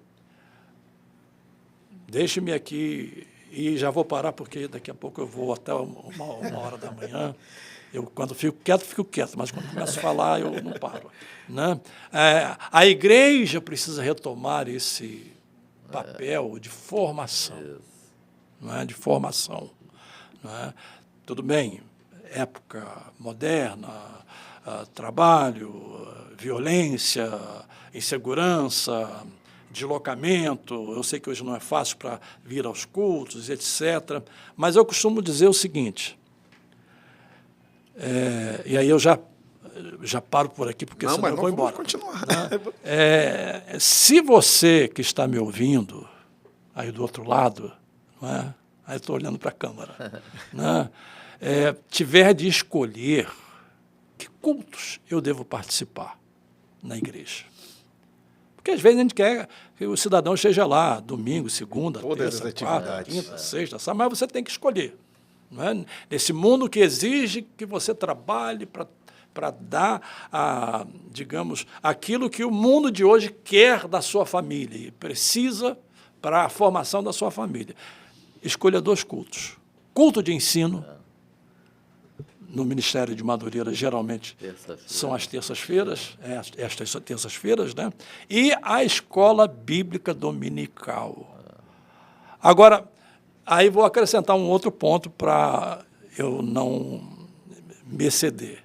Deixe-me aqui, e já vou parar, porque daqui a pouco eu vou até uma hora da manhã. Eu, quando fico quieto, mas quando começo a falar, eu não paro, né? A igreja precisa retomar esse papel de formação, não é? De formação, não é? Tudo bem, época moderna, trabalho, violência, insegurança, deslocamento. Eu sei que hoje não é fácil para vir aos cultos, etc. Mas eu costumo dizer o seguinte, e aí eu já paro por aqui, porque senão eu vou embora. Continuar. Né? Se você que está me ouvindo, aí do outro lado, não é? Aí estou olhando para a câmera, né? Tiver de escolher que cultos eu devo participar na igreja. Porque, às vezes, a gente quer que o cidadão esteja lá, domingo, segunda, terça, quarta, quinta, sexta, sábado, mas você tem que escolher. Não é? Nesse mundo que exige que você trabalhe para dar, digamos, aquilo que o mundo de hoje quer da sua família e precisa para a formação da sua família. Escolha 2 cultos. Culto de ensino, no Ministério de Madureira, geralmente são as terças-feiras, estas terças-feiras, né? E a escola bíblica dominical. Agora, aí vou acrescentar um outro ponto para eu não me exceder.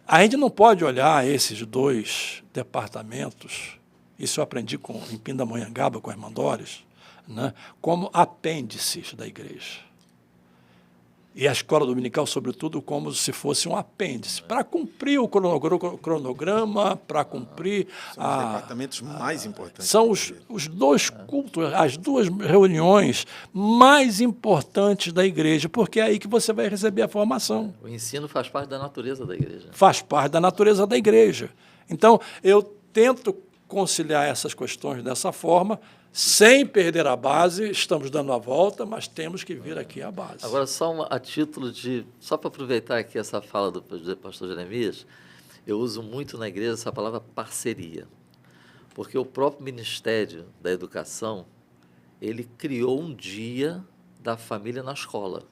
A gente não pode olhar esses 2 departamentos, isso eu aprendi em Pindamonhangaba com a irmã Doris, né, como apêndices da igreja. E a escola dominical, sobretudo, como se fosse um apêndice, para cumprir o cronograma, para cumprir... São os departamentos mais importantes. São os 2 cultos, as 2 reuniões mais importantes da igreja, porque é aí que você vai receber a formação. O ensino faz parte da natureza da igreja. Faz parte da natureza da igreja. Então, eu tento conciliar essas questões dessa forma, sem perder a base. Estamos dando a volta, mas temos que vir aqui à base. Agora, a título de... Só para aproveitar aqui essa fala do pastor Jeremias, eu uso muito na igreja essa palavra parceria, porque o próprio Ministério da Educação, ele criou um dia da família na escola.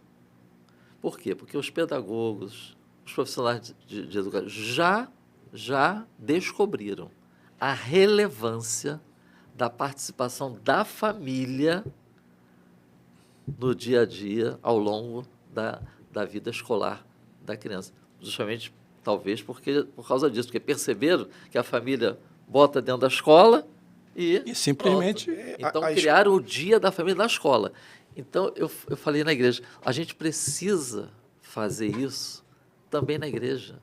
Por quê? Porque os pedagogos, os profissionais de educação já descobriram a relevância da participação da família no dia a dia, ao longo da vida escolar da criança. Justamente, talvez, por causa disso, porque perceberam que a família bota dentro da escola e simplesmente... Então, criaram o dia da família na escola. Então, eu falei na igreja, a gente precisa fazer isso também na igreja,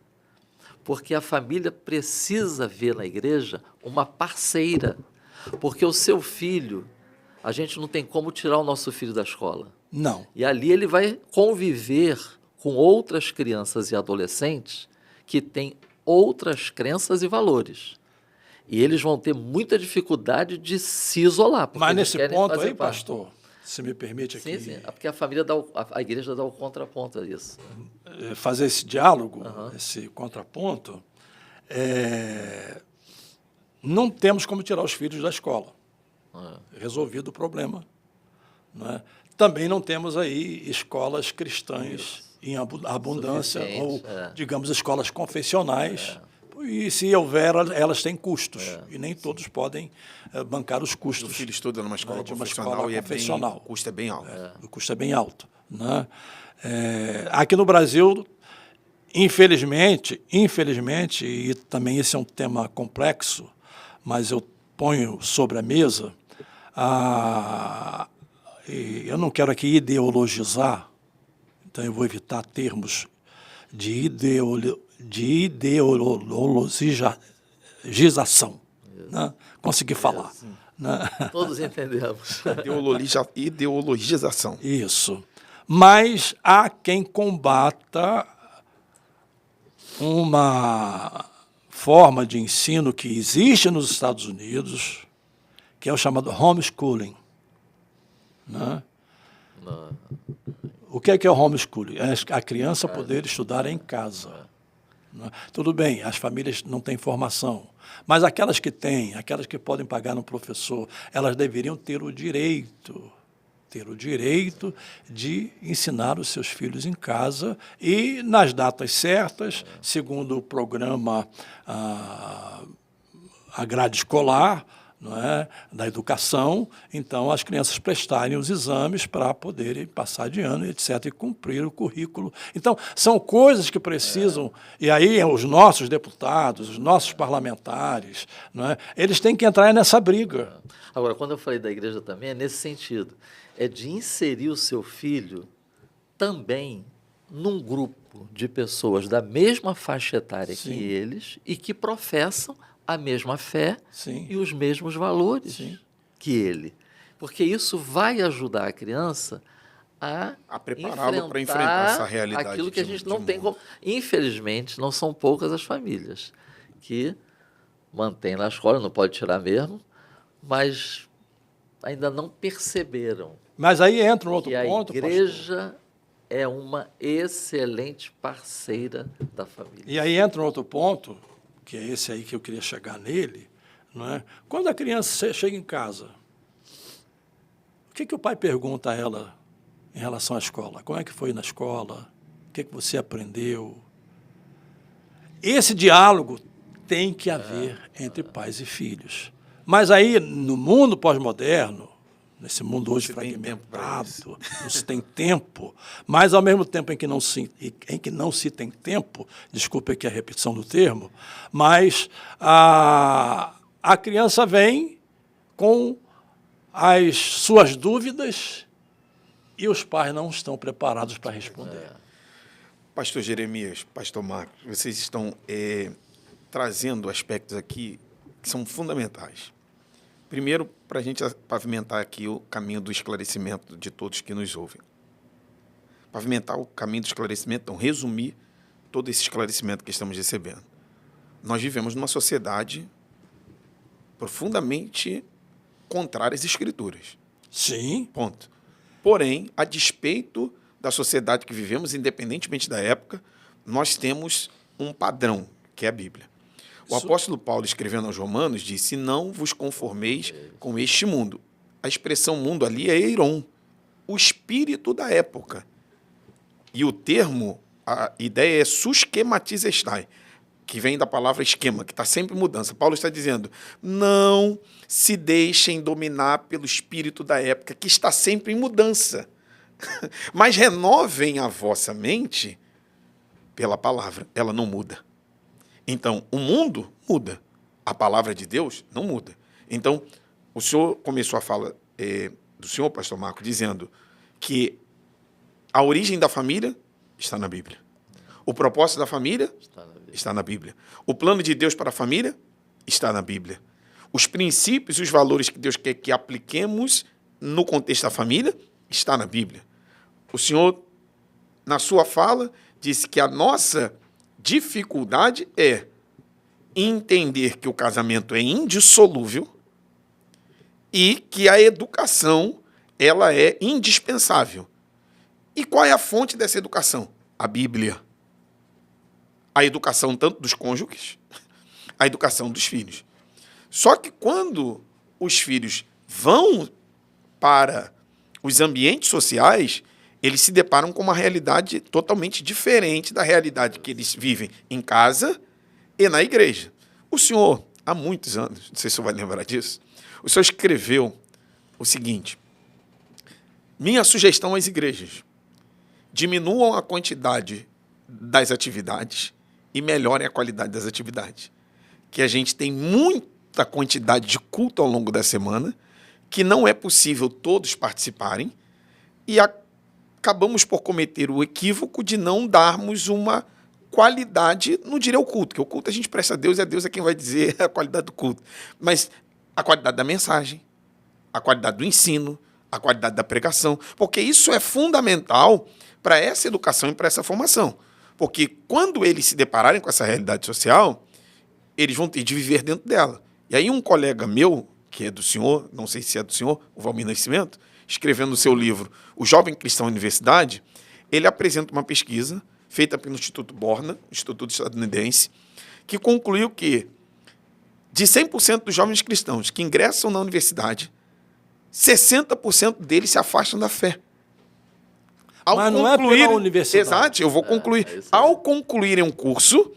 porque a família precisa ver na igreja uma parceira, porque o seu filho, a gente não tem como tirar o nosso filho da escola. Não. E ali ele vai conviver com outras crianças e adolescentes que têm outras crenças e valores. E eles vão ter muita dificuldade de se isolar. Porque Mas eles nesse querem ponto fazer aí, parte. pastor, se me permite aqui Sim, é porque a família a igreja dá o contraponto a isso. fazer esse diálogo, esse contraponto, não temos como tirar os filhos da escola. Resolvido o problema. Não é? Também não temos aí escolas cristãs em abundância, ou, digamos, escolas confessionais. E, se houver, elas têm custos. E nem todos podem bancar os custos. O filho estuda numa escola de uma confessional e confessional. o custo é bem alto. O custo é bem alto. Né? Aqui no Brasil, infelizmente, e também esse é um tema complexo, mas eu ponho sobre a mesa, e eu não quero aqui ideologizar, então eu vou evitar termos de ideologização. Né? Consegui falar. Né? Todos entendemos. Ideologização. Isso. Mas há quem combata uma forma de ensino que existe nos Estados Unidos, que é o chamado homeschooling. Né? O que é o homeschooling? É a criança poder estudar em casa. Né? Tudo bem, as famílias não têm formação, mas aquelas que têm, aquelas que podem pagar um professor, elas deveriam ter o direito de ensinar os seus filhos em casa e nas datas certas, segundo o programa, a grade escolar, não é, da educação, então as crianças prestarem os exames para poderem passar de ano, etc., e cumprir o currículo. Então, são coisas que precisam, e aí os nossos deputados, os nossos parlamentares, não é, eles têm que entrar nessa briga. Agora, quando eu falei da igreja também, é nesse sentido, é de inserir o seu filho também num grupo de pessoas da mesma faixa etária que eles e que professam a mesma fé e os mesmos valores que ele. Porque isso vai ajudar a criança a prepará-lo para enfrentar essa realidade. Aquilo que a gente não tem como... Infelizmente, não são poucas as famílias que mantêm na escola, não pode tirar mesmo, mas ainda não perceberam. Mas aí entra um outro ponto, a igreja é uma excelente parceira da família. E aí entra um outro ponto, que é esse aí que eu queria chegar nele, não é? Quando a criança chega em casa, o que o pai pergunta a ela em relação à escola? Como é que foi na escola? O que você aprendeu? Esse diálogo tem que haver entre pais e filhos. Mas aí, no mundo pós-moderno, nesse mundo hoje fragmentado, não se tem tempo, mas ao mesmo tempo em que não se tem tempo, desculpe aqui a repetição do termo, mas a criança vem com as suas dúvidas e os pais não estão preparados para responder. Pastor Jeremias, pastor Marcos, vocês estão trazendo aspectos aqui que são fundamentais. Primeiro, para a gente pavimentar aqui o caminho do esclarecimento de todos que nos ouvem. Pavimentar o caminho do esclarecimento, então, resumir todo esse esclarecimento que estamos recebendo. Nós vivemos numa sociedade profundamente contrária às Escrituras. Sim. Ponto. Porém, a despeito da sociedade que vivemos, independentemente da época, nós temos um padrão, que é a Bíblia. O apóstolo Paulo, escrevendo aos Romanos, disse: não vos conformeis com este mundo. A expressão mundo ali é eiron, o espírito da época. E o termo, a ideia é susquematizestai, que vem da palavra esquema, que está sempre em mudança. Paulo está dizendo: não se deixem dominar pelo espírito da época, que está sempre em mudança. Mas renovem a vossa mente pela palavra, ela não muda. Então, o mundo muda, a palavra de Deus não muda. Então, o senhor começou a fala do senhor, pastor Marco, dizendo que a origem da família está na Bíblia. O propósito da família está na Bíblia. O plano de Deus para a família está na Bíblia. Os princípios e os valores que Deus quer que apliquemos no contexto da família está na Bíblia. O Senhor, na sua fala, disse que a nossa dificuldade é entender que o casamento é indissolúvel e que a educação ela é indispensável. E qual é a fonte dessa educação? A Bíblia. A educação tanto dos cônjuges, a educação dos filhos. Só que quando os filhos vão para os ambientes sociais, eles se deparam com uma realidade totalmente diferente da realidade que eles vivem em casa e na igreja. O senhor, há muitos anos, não sei se o senhor vai lembrar disso, o senhor escreveu o seguinte: minha sugestão às igrejas: diminuam a quantidade das atividades e melhorem a qualidade das atividades. Que a gente tem muita quantidade de culto ao longo da semana, que não é possível todos participarem, e acabamos por cometer o equívoco de não darmos uma qualidade, não diria o culto, que o culto a gente presta a Deus e a Deus é quem vai dizer a qualidade do culto, mas a qualidade da mensagem, a qualidade do ensino, a qualidade da pregação, porque isso é fundamental para essa educação e para essa formação. Porque quando eles se depararem com essa realidade social, eles vão ter de viver dentro dela. E aí um colega meu, que é do senhor, não sei se é do senhor, o Valmir Nascimento, escrevendo no seu livro O Jovem Cristão Universidade, ele apresenta uma pesquisa feita pelo Instituto Borna, Instituto Estadunidense, que concluiu que de 100% dos jovens cristãos que ingressam na universidade, 60% deles se afastam da fé. Mas não é pela universidade. Exato, eu vou concluir. Ao concluírem um curso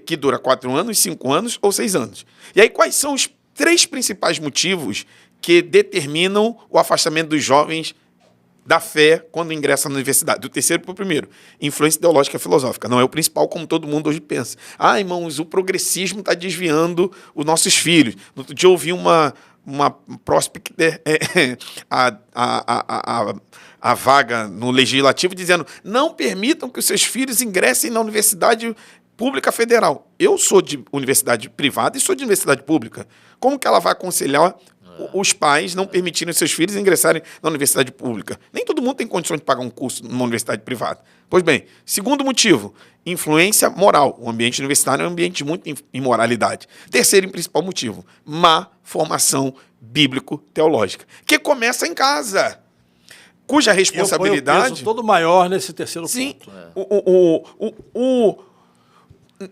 que dura 4 anos, 5 anos ou 6 anos. E aí quais são os 3 principais motivos que determinam o afastamento dos jovens da fé quando ingressam na universidade? Do terceiro para o primeiro. Influência ideológica e filosófica. Não é o principal, como todo mundo hoje pensa. Ah, irmãos, o progressismo está desviando os nossos filhos. No outro dia eu ouvi uma prospect, a vaga no Legislativo dizendo: não permitam que os seus filhos ingressem na Universidade Pública Federal. Eu sou de universidade privada e sou de universidade pública. Como que ela vai aconselhar os pais não permitirem seus filhos ingressarem na universidade pública? Nem todo mundo tem condições de pagar um curso numa universidade privada. Pois bem, segundo motivo, influência moral. O ambiente universitário é um ambiente de muita imoralidade. Terceiro e principal motivo, má formação bíblico-teológica, que começa em casa, cuja responsabilidade... Eu ponho o peso todo maior nesse terceiro ponto.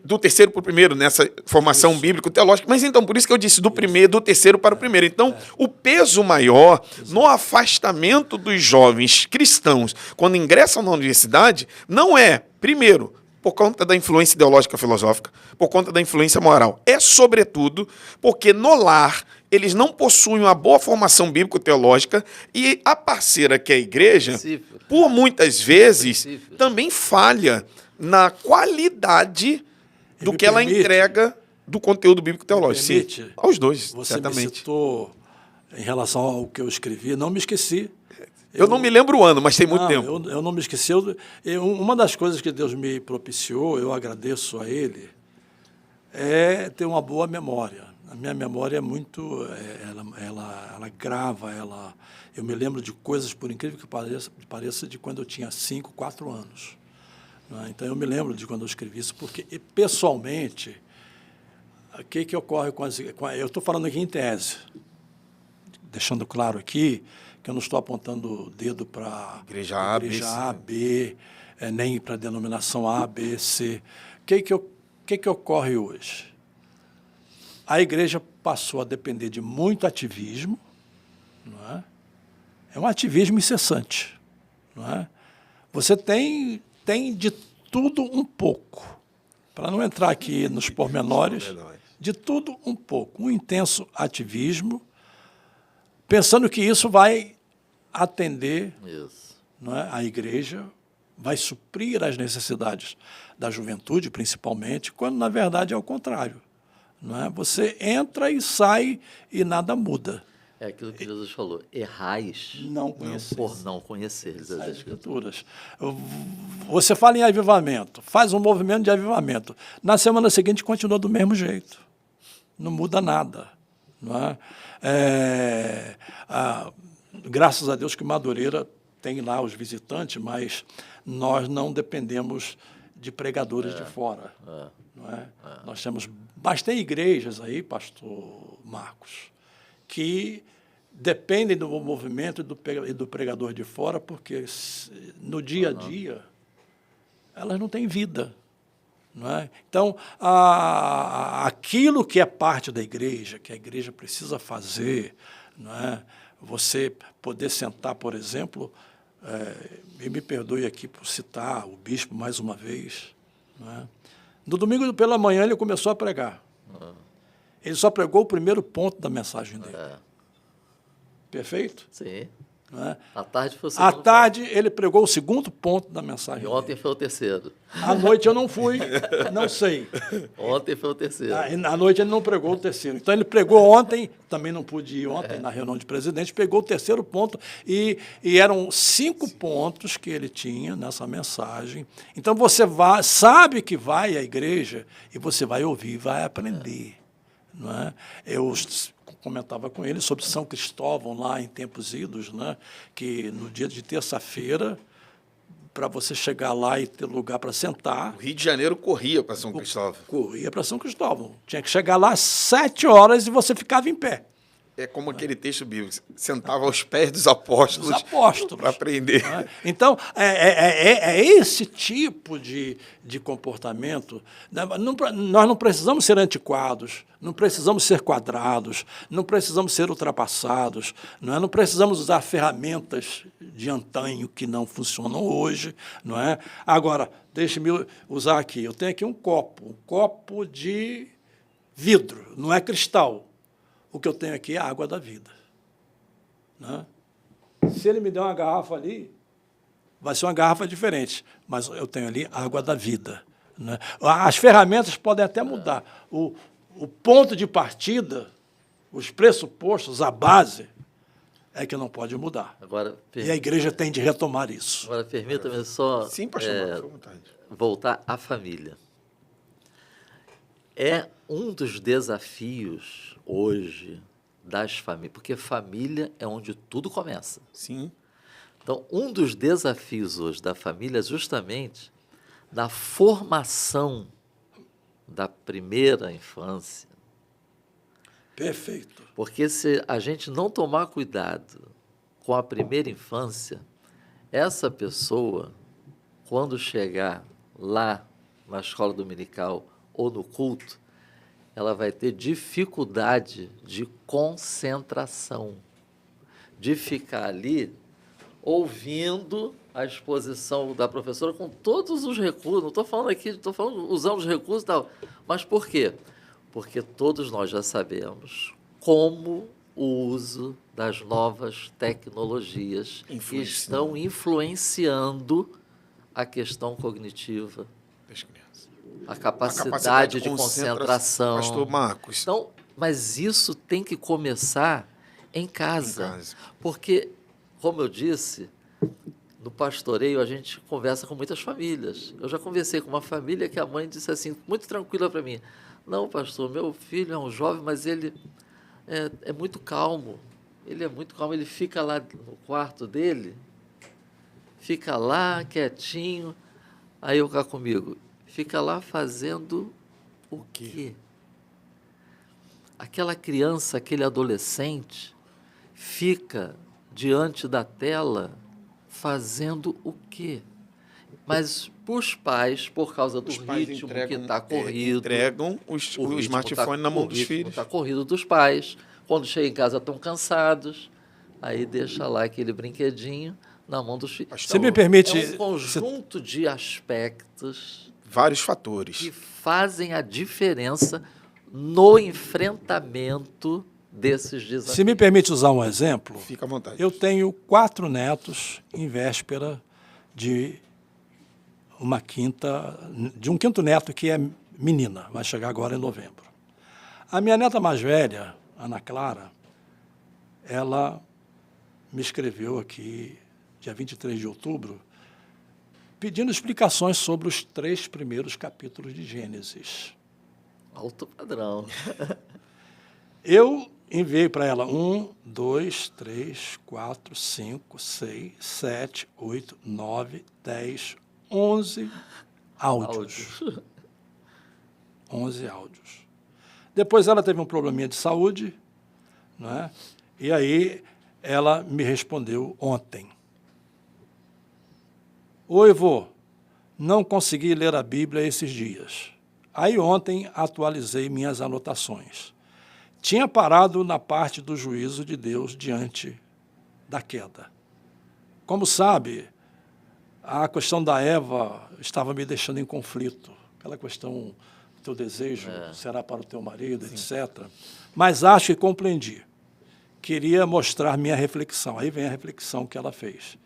Do terceiro para o primeiro, nessa formação bíblico-teológica. Mas então, por isso que eu disse do terceiro para o primeiro. Então, o peso maior no afastamento dos jovens cristãos quando ingressam na universidade não é, primeiro, por conta da influência ideológica filosófica, por conta da influência moral. É, sobretudo, porque no lar eles não possuem uma boa formação bíblico-teológica e a parceira, que é a igreja, por muitas vezes, também falha na qualidade do que ela entrega do conteúdo bíblico-teológico. Sim, aos dois, você certamente. Me citou em relação ao que eu escrevi, não me esqueci. Eu não me lembro o ano, mas tem muito tempo. Eu não me esqueci. Uma das coisas que Deus me propiciou, eu agradeço a Ele, é ter uma boa memória. A minha memória é muito... Ela grava, eu me lembro de coisas, por incrível que pareça, de quando eu tinha 5, 4 anos. Então, eu me lembro de quando eu escrevi isso, porque, pessoalmente, o que ocorre com as... Eu estou falando aqui em tese, deixando claro aqui que eu não estou apontando o dedo para a igreja A, B, nem para a denominação A, B, C. O que ocorre hoje? A igreja passou a depender de muito ativismo, não é? É um ativismo incessante, não é? Você tem de tudo um pouco, para não entrar aqui nos pormenores, de tudo um pouco, um intenso ativismo, pensando que isso vai atender não é, a igreja, vai suprir as necessidades da juventude, principalmente, quando, na verdade, é o contrário. Não é? Você entra e sai e nada muda. É aquilo que Jesus falou, errais Não conheceis. por não conheceres as As Escrituras. Escrituras. Você fala em avivamento, faz um movimento de avivamento. Na semana seguinte continua do mesmo jeito. Não muda nada. Não é? Graças a Deus que Madureira tem lá os visitantes, mas nós não dependemos de pregadores de fora. Não é? Nós temos, mas tem igrejas aí, pastor Marcos, que dependem do movimento e do pregador de fora, porque no dia a dia elas não têm vida. Não é? Então, aquilo que é parte da igreja, que a igreja precisa fazer, não é? Você poder sentar, por exemplo, e me perdoe aqui por citar o bispo mais uma vez, não é? No domingo pela manhã ele começou a pregar. Ele só pregou o primeiro ponto da mensagem dele. Perfeito? Sim. Não é? À tarde foi o segundo À tarde ele pregou o segundo ponto da mensagem E ontem dele. foi o terceiro. À noite eu não fui, não sei. Ontem foi o terceiro. À noite ele não pregou o terceiro. Então ele pregou ontem, também não pude ir ontem na reunião de presidente, pegou o terceiro ponto e eram 5 pontos que ele tinha nessa mensagem. Então você sabe que vai à igreja e você vai ouvir, vai aprender. Não é? Eu comentava com ele sobre São Cristóvão, lá em tempos idos, né? Que no dia de terça-feira, para você chegar lá e ter lugar para sentar, O Rio de Janeiro corria para São Cristóvão. corria para São Cristóvão. Tinha que chegar lá às 7 horas e você ficava em pé. É como aquele texto bíblico, sentava aos pés dos apóstolos, Dos apóstolos. para aprender. Né? Então, é esse tipo de comportamento. Nós não precisamos ser antiquados, não precisamos ser quadrados, não precisamos ser ultrapassados, não precisamos usar ferramentas de antanho que não funcionam hoje. Não é? Agora, deixe-me usar aqui. Eu tenho aqui um copo de vidro, não é cristal. O que eu tenho aqui é a água da vida. Né? Se ele me der uma garrafa ali, vai ser uma garrafa diferente, mas eu tenho ali a água da vida. Né? As ferramentas podem até mudar. O ponto de partida, os pressupostos, a base, é que não pode mudar. Agora, E a igreja tem de retomar isso. Agora permita-me só Sim, pastor Marcos, fica à vontade. voltar à família. É um dos desafios hoje das famílias, porque família é onde tudo começa. Sim. Então, um dos desafios hoje da família é justamente da formação da primeira infância. Perfeito. Porque se a gente não tomar cuidado com a primeira infância, essa pessoa, quando chegar lá na escola dominical ou no culto, ela vai ter dificuldade de concentração, de ficar ali ouvindo a exposição da professora com todos os recursos. Não estou falando aqui, estou falando usando os recursos e tal. Mas por quê? Porque todos nós já sabemos como o uso das novas tecnologias estão influenciando a questão cognitiva, Das crianças. a capacidade de concentração. Pastor Marcos. Então, mas isso tem que começar em casa. Em casa. Porque, como eu disse, no pastoreio a gente conversa com muitas famílias. Eu já conversei com uma família que a mãe disse assim, muito tranquila para mim, não, pastor, meu filho é um jovem, mas ele é muito calmo. Ele é muito calmo, ele fica lá no quarto dele, fica lá quietinho. Aí eu cá comigo, fica lá fazendo o quê? Aquela criança, aquele adolescente, fica diante da tela fazendo o quê? Mas para os pais, por causa do ritmo que está corrido... entregam o smartphone na mão dos filhos. Está corrido dos pais. Quando chega em casa estão cansados, aí deixa lá aquele brinquedinho na mão dos filhos. Você me permite... É um conjunto de aspectos... Vários fatores. Que fazem a diferença no enfrentamento desses desafios. Se me permite usar um exemplo... Fica à vontade. Eu tenho 4 netos em véspera de um quinto neto que é menina, vai chegar agora em novembro. A minha neta mais velha, Ana Clara, ela me escreveu aqui, dia 23 de outubro, pedindo explicações sobre os 3 primeiros capítulos de Gênesis. Alto padrão. Eu enviei para ela 1, 2, 3, 4, 5, 6, 7, 8, 9, 10, 11 áudios. 11 áudios. Depois ela teve um probleminha de saúde, né? E aí ela me respondeu ontem. Oi, vô, não consegui ler a Bíblia esses dias. Aí ontem atualizei minhas anotações. Tinha parado na parte do juízo de Deus diante da queda. Como sabe, a questão da Eva estava me deixando em conflito. Aquela questão, teu desejo será para o teu marido, etc. Mas acho que compreendi. Queria mostrar minha reflexão. Aí vem a reflexão que ela fez.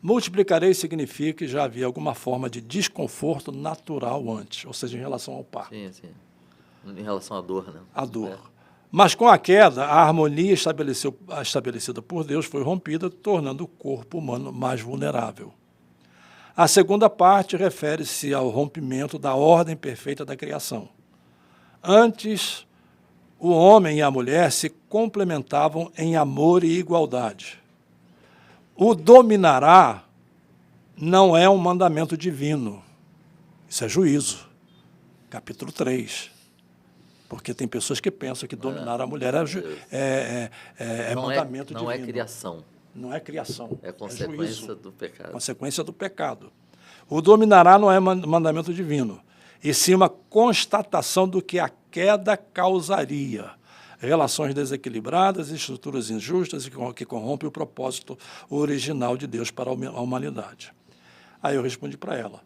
Multiplicarei significa que já havia alguma forma de desconforto natural antes, ou seja, em relação ao par. Sim, sim. Em relação à dor, né? A dor. Mas com a queda, a harmonia estabelecida por Deus foi rompida, tornando o corpo humano mais vulnerável. A segunda parte refere-se ao rompimento da ordem perfeita da criação. Antes, o homem e a mulher se complementavam em amor e igualdade. O dominará não é um mandamento divino. Isso é juízo. Capítulo 3. Porque tem pessoas que pensam que dominar a mulher é mandamento divino. Não é criação. Não é criação. É consequência juízo, do pecado. consequência do pecado. O dominará não é mandamento divino, e sim uma constatação do que a queda causaria. Relações desequilibradas, estruturas injustas que corrompem o propósito original de Deus para a humanidade. Aí eu respondi para ela,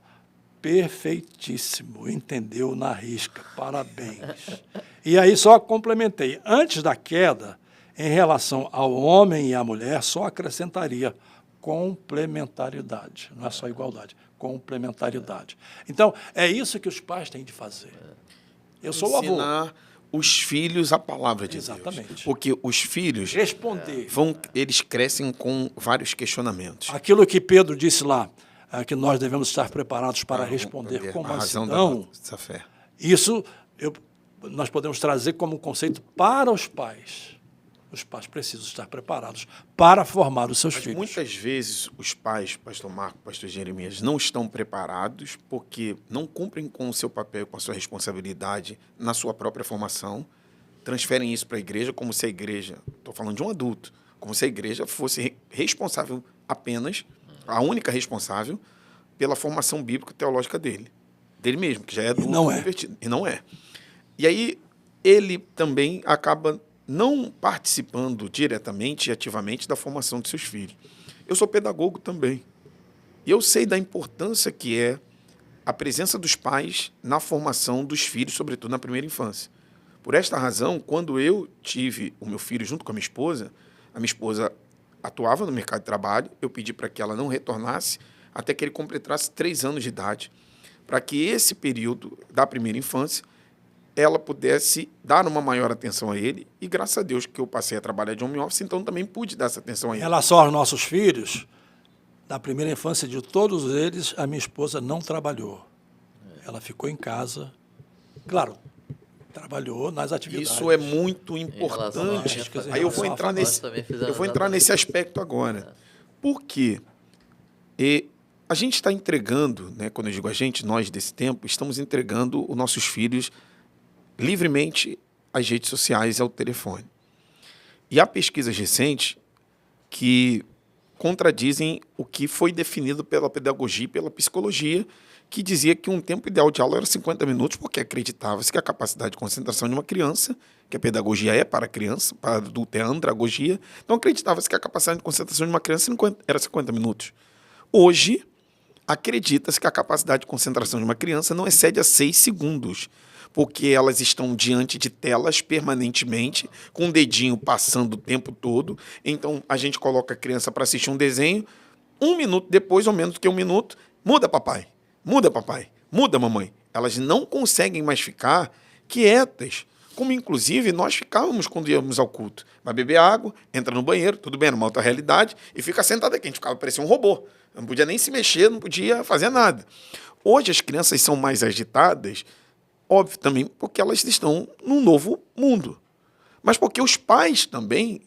perfeitíssimo, entendeu na risca, parabéns. E aí só complementei, antes da queda, em relação ao homem e à mulher, só acrescentaria complementaridade, não é só igualdade, complementaridade. Então, é isso que os pais têm de fazer. Eu sou o avô. Ensinar os filhos a palavra de Exatamente. Deus. Porque os filhos Responder. eles crescem com vários questionamentos. Aquilo que Pedro disse lá, que nós devemos estar preparados para responder com a razão mansidão, dessa fé. isso nós podemos trazer como conceito para os pais. Os pais precisam estar preparados para formar os seus Mas filhos. muitas vezes os pais, pastor Marco, pastor Jeremias, não estão preparados porque não cumprem com o seu papel, com a sua responsabilidade na sua própria formação, transferem isso para a igreja como se a igreja, estou falando de um adulto, como se a igreja fosse responsável apenas, a única responsável, pela formação bíblico-teológica dele mesmo, que já é adulto convertido. E não é. E aí ele também acaba não participando diretamente e ativamente da formação de seus filhos. Eu sou pedagogo também. E eu sei da importância que é a presença dos pais na formação dos filhos, sobretudo na primeira infância. Por esta razão, quando eu tive o meu filho junto com a minha esposa atuava no mercado de trabalho, eu pedi para que ela não retornasse até que ele completasse 3 anos de idade, para que esse período da primeira infância ela pudesse dar uma maior atenção a ele, e graças a Deus que eu passei a trabalhar de home office, então também pude dar essa atenção a ele. Em relação aos nossos filhos, na primeira infância de todos eles, a minha esposa não trabalhou. Ela ficou em casa, claro, trabalhou nas atividades. Isso é muito importante. Aí eu vou entrar nesse aspecto agora. Por quê? A gente está entregando, né, quando eu digo a gente, nós desse tempo, estamos entregando os nossos filhos livremente às redes sociais e ao telefone. E há pesquisas recentes que contradizem o que foi definido pela pedagogia e pela psicologia, que dizia que um tempo ideal de aula era 50 minutos, porque acreditava-se que a capacidade de concentração de uma criança, que a pedagogia é para a criança, para adulto é a andragogia, então acreditava-se que a capacidade de concentração de uma criança era 50 minutos. Hoje, acredita-se que a capacidade de concentração de uma criança não excede a 6 segundos, porque elas estão diante de telas permanentemente, com o dedinho passando o tempo todo. Então, a gente coloca a criança para assistir um desenho, 1 minuto depois, ou menos do que 1 minuto, muda papai, muda mamãe. Elas não conseguem mais ficar quietas. como inclusive nós ficávamos quando íamos ao culto. Vai beber água, entra no banheiro, tudo bem, numa outra realidade, e fica sentado aqui. A gente ficava parecendo um robô. Não podia nem se mexer, não podia fazer nada. Hoje as crianças são mais agitadas, óbvio também, porque elas estão num novo mundo. Mas porque os pais também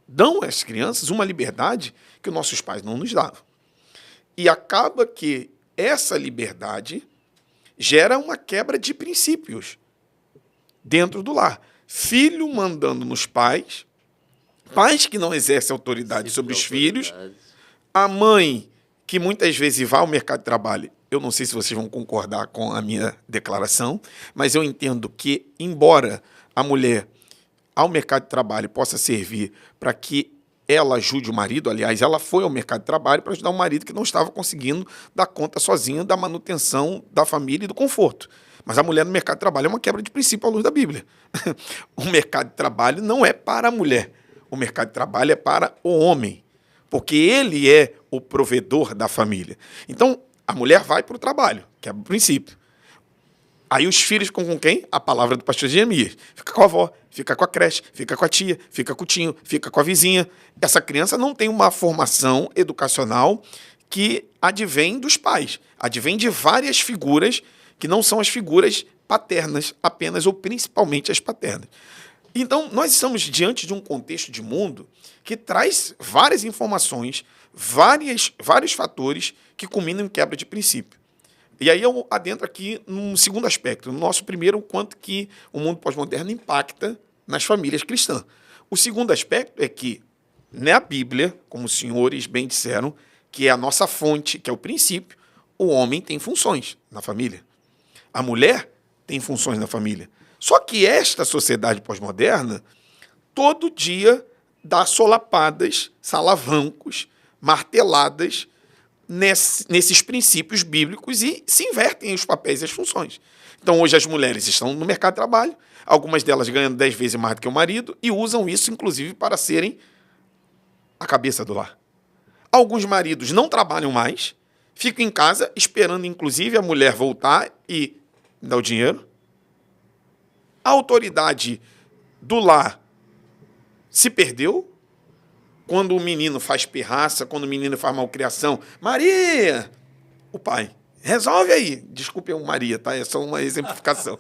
dão às crianças uma liberdade que os nossos pais não nos davam. E acaba que essa liberdade gera uma quebra de princípios dentro do lar. Filho mandando nos pais, pais que não exercem autoridade sobre os filhos, a mãe que muitas vezes vai ao mercado de trabalho. Eu não sei se vocês vão concordar com a minha declaração, mas eu entendo que, embora a mulher ao mercado de trabalho possa servir para que ela ajude o marido, aliás, ela foi ao mercado de trabalho para ajudar o marido que não estava conseguindo dar conta sozinha da manutenção da família e do conforto. Mas a mulher no mercado de trabalho é uma quebra de princípio à luz da Bíblia. O mercado de trabalho não é para a mulher. O mercado de trabalho é para o homem, porque ele é o provedor da família. Então, a mulher vai para o trabalho, que é o princípio. Aí os filhos ficam com quem? A palavra do pastor Jeremias. Fica com a avó, fica com a creche, fica com a tia, fica com o tio, fica com a vizinha. Essa criança não tem uma formação educacional que advém dos pais. Advém de várias figuras que não são as figuras paternas apenas, ou principalmente as paternas. Então, nós estamos diante de um contexto de mundo que traz várias informações, vários fatores que culminam em quebra de princípio. E aí eu adentro aqui num segundo aspecto. No nosso primeiro, o quanto que o mundo pós-moderno impacta nas famílias cristãs. O segundo aspecto é que, na Bíblia, como os senhores bem disseram, que é a nossa fonte, que é o princípio, o homem tem funções na família. A mulher tem funções na família. Só que esta sociedade pós-moderna, todo dia, dá solapadas, salavancos, marteladas nesses princípios bíblicos e se invertem os papéis e as funções. Então, hoje as mulheres estão no mercado de trabalho, algumas delas ganhando 10 vezes mais do que o marido e usam isso, inclusive, para serem a cabeça do lar. Alguns maridos não trabalham mais, ficam em casa esperando, inclusive, a mulher voltar e dar o dinheiro. A autoridade do lar se perdeu. Quando o menino faz pirraça, quando o menino faz malcriação, Maria, o pai, resolve aí. Desculpe o Maria, tá? É só uma exemplificação.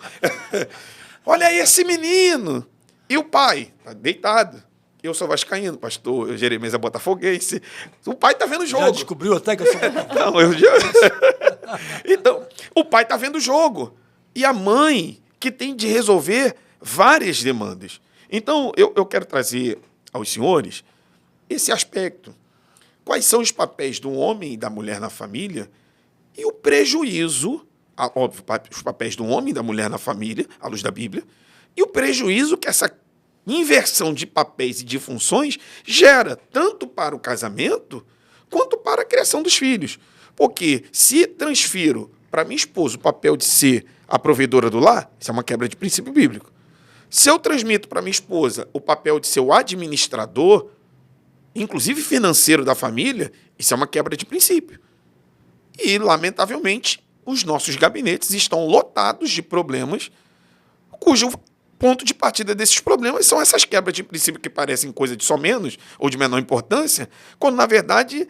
Olha aí esse menino. E o pai, tá deitado. Eu sou vascaíno, pastor Jeremias é botafoguense. O pai tá vendo o jogo. Já descobriu até que eu sou Não, eu já... Então, o pai tá vendo o jogo. E a mãe que tem de resolver várias demandas. Então, eu quero trazer aos senhores esse aspecto. Quais são os papéis do homem e da mulher na família e o prejuízo, óbvio, os papéis do homem e da mulher na família, à luz da Bíblia, e o prejuízo que essa inversão de papéis e de funções gera tanto para o casamento quanto para a criação dos filhos. Porque se transfiro para minha esposa o papel de ser a provedora do lar, isso é uma quebra de princípio bíblico. Se eu transmito para minha esposa o papel de ser o administrador, inclusive financeiro da família, isso é uma quebra de princípio. E, lamentavelmente, os nossos gabinetes estão lotados de problemas, cujo ponto de partida desses problemas são essas quebras de princípio que parecem coisa de só menos ou de menor importância, quando, na verdade,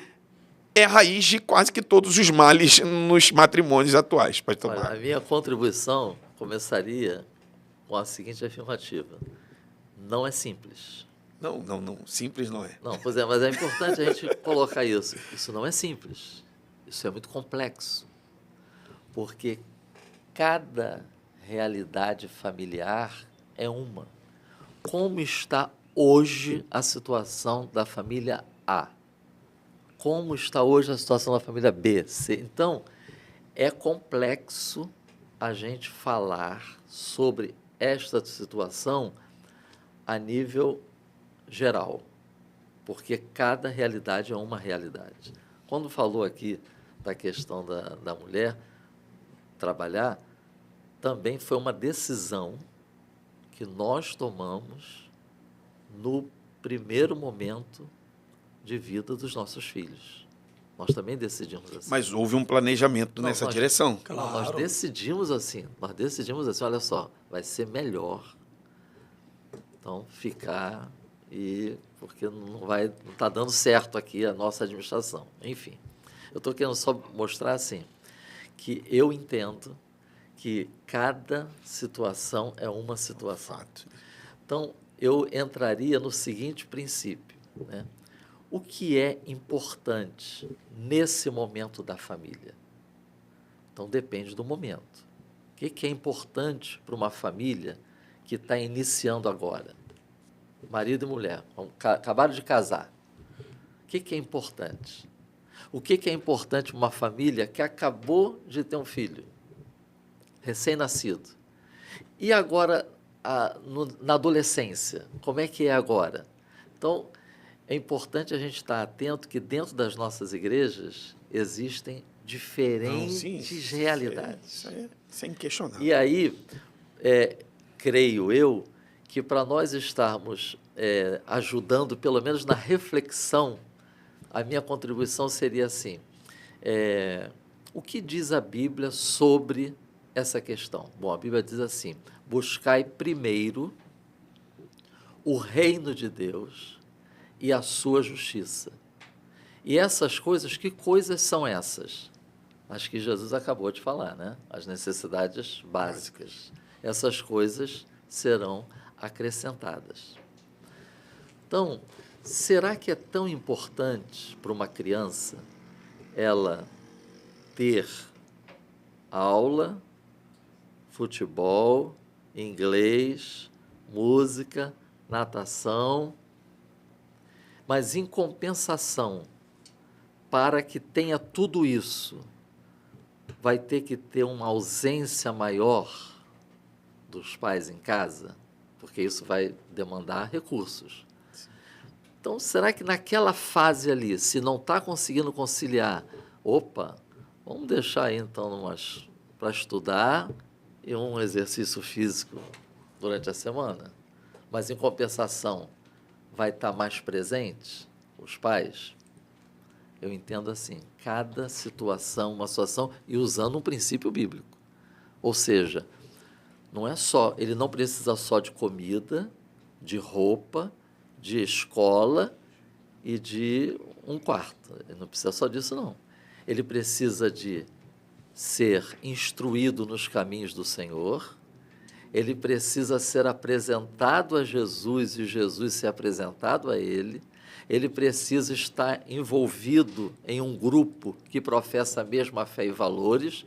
é a raiz de quase que todos os males nos matrimônios atuais. Olha, a minha contribuição começaria com a seguinte afirmativa. Não é simples. Não. Simples não é. Não, pois é, mas é importante a gente colocar isso. Isso não é simples. Isso é muito complexo. Porque cada realidade familiar é uma. Como está hoje a situação da família A? Como está hoje a situação da família B, C? Então, é complexo a gente falar sobre esta situação a nível geral, porque cada realidade é uma realidade. Quando falou aqui da questão da mulher trabalhar, também foi uma decisão que nós tomamos no primeiro momento de vida dos nossos filhos. Nós também decidimos assim. Mas houve um planejamento nessa direção. Claro. Nós decidimos assim, olha só, vai ser melhor Então, ficar porque não está dando certo aqui a nossa administração. Enfim, eu estou querendo só mostrar assim, que eu entendo que cada situação é uma situação. Então, eu entraria no seguinte princípio, né? O que é importante nesse momento da família? Então, depende do momento. O que é importante para uma família que está iniciando agora? Marido e mulher, acabaram de casar. O que é importante? O que é importante para uma família que acabou de ter um filho, recém-nascido? E agora, na adolescência, como é que é agora? Então, é importante a gente estar atento que dentro das nossas igrejas existem diferentes realidades. Isso é inquestionável. E aí, creio eu, que para nós estarmos ajudando, pelo menos na reflexão, a minha contribuição seria assim, o que diz a Bíblia sobre essa questão? Bom, a Bíblia diz assim, buscai primeiro o reino de Deus e a sua justiça. E essas coisas, que coisas são essas? As que Jesus acabou de falar, né? As necessidades básicas. Essas coisas serão acrescentadas. Então, será que é tão importante para uma criança ela ter aula, futebol, inglês, música, natação, mas em compensação, para que tenha tudo isso, vai ter que ter uma ausência maior dos pais em casa, porque isso vai demandar recursos. Então, será que naquela fase ali, se não está conseguindo conciliar, vamos deixar aí então para estudar e um exercício físico durante a semana, mas em compensação vai estar mais presente os pais? Eu entendo assim, cada situação, uma situação, e usando um princípio bíblico. Ou seja, ele não precisa só de comida, de roupa, de escola e de um quarto. Ele não precisa só disso, não. Ele precisa de ser instruído nos caminhos do Senhor, ele precisa ser apresentado a Jesus e Jesus ser apresentado a ele precisa estar envolvido em um grupo que professa a mesma fé e valores,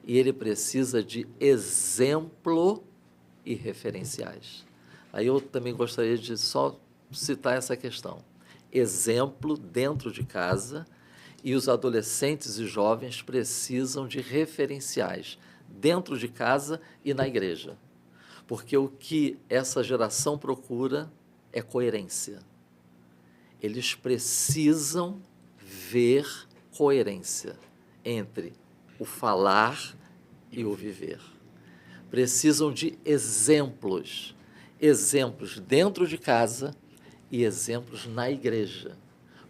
e ele precisa de exemplo e referenciais. Aí eu também gostaria de só citar essa questão. Exemplo dentro de casa, e os adolescentes e jovens precisam de referenciais dentro de casa e na igreja. Porque o que essa geração procura é coerência. Eles precisam ver coerência entre o falar e o viver. Precisam de exemplos dentro de casa e exemplos na igreja,